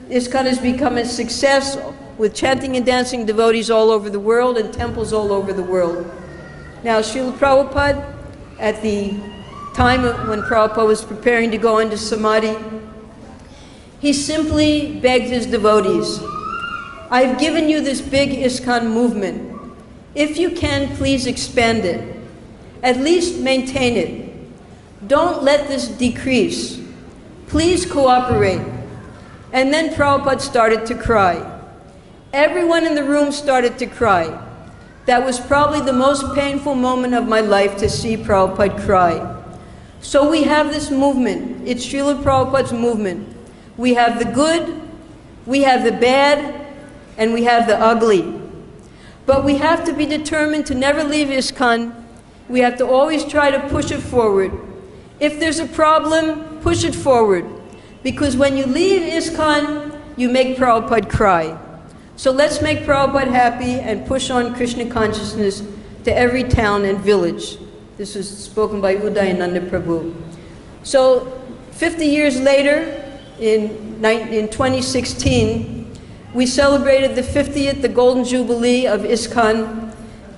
ISKCON has become a success with chanting and dancing devotees all over the world and temples all over the world. Now, Srila Prabhupada, at the time when Prabhupada was preparing to go into Samadhi, he simply begged his devotees, I've given you this big ISKCON movement. If you can, please expand it. At least maintain it. Don't let this decrease. Please cooperate. And then Prabhupada started to cry. Everyone in the room started to cry. That was probably the most painful moment of my life, to see Prabhupada cry. So we have this movement. It's Srila Prabhupada's movement. We have the good, we have the bad, and we have the ugly. But we have to be determined to never leave ISKCON. We have to always try to push it forward. If there's a problem, push it forward. Because when you leave ISKCON, you make Prabhupada cry. So let's make Prabhupada happy and push on Krishna consciousness to every town and village. This was spoken by Udayananda Prabhu. So 50 years later, in 2016, we celebrated the 50th, the Golden Jubilee of ISKCON.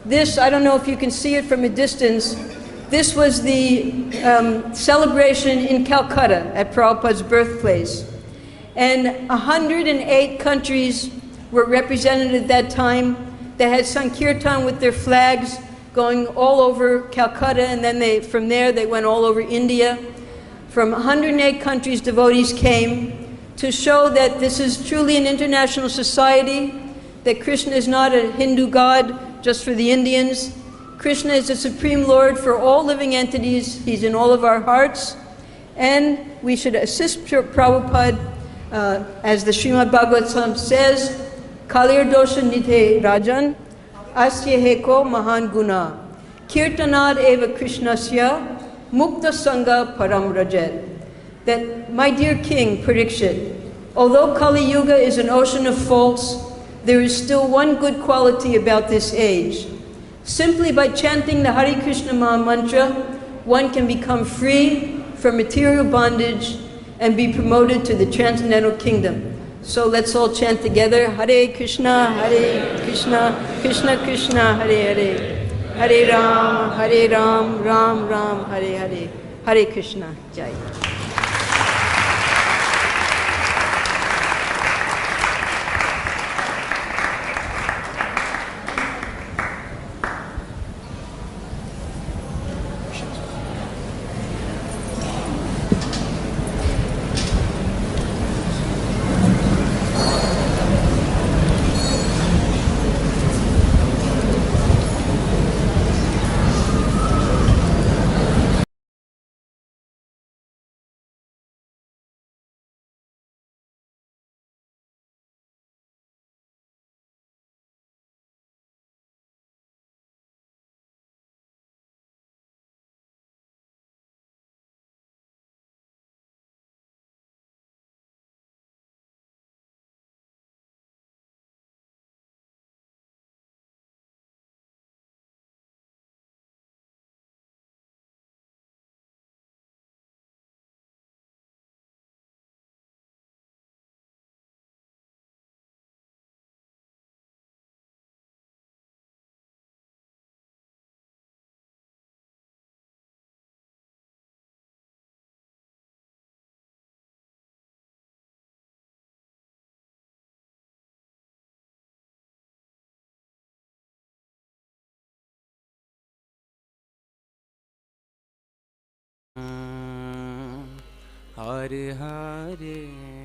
This, I don't know if you can see it from a distance, this was the celebration in Calcutta at Prabhupada's birthplace. And 108 countries were represented at that time. They had Sankirtan with their flags going all over Calcutta, and then from there they went all over India. From 108 countries, devotees came to show that this is truly an international society, that Krishna is not a Hindu god just for the Indians. Krishna is the Supreme Lord for all living entities. He's in all of our hearts. And we should assist Prabhupada, as the Srimad Bhagavatam says, Kalir dosha nithe rajan, asya heko mahan guna, kirtanad eva krishnasya, mukta sangha param rajet. That, my dear King Parikshit, although Kali Yuga is an ocean of faults, there is still one good quality about this age. Simply by chanting the Hare Krishna Maha Mantra, one can become free from material bondage and be promoted to the transcendental kingdom. So let's all chant together, Hare Krishna, Krishna Krishna, Hare Hare, Hare Ram, Ram Ram, Hare Hare, Hare Krishna, Jai. Hare Hare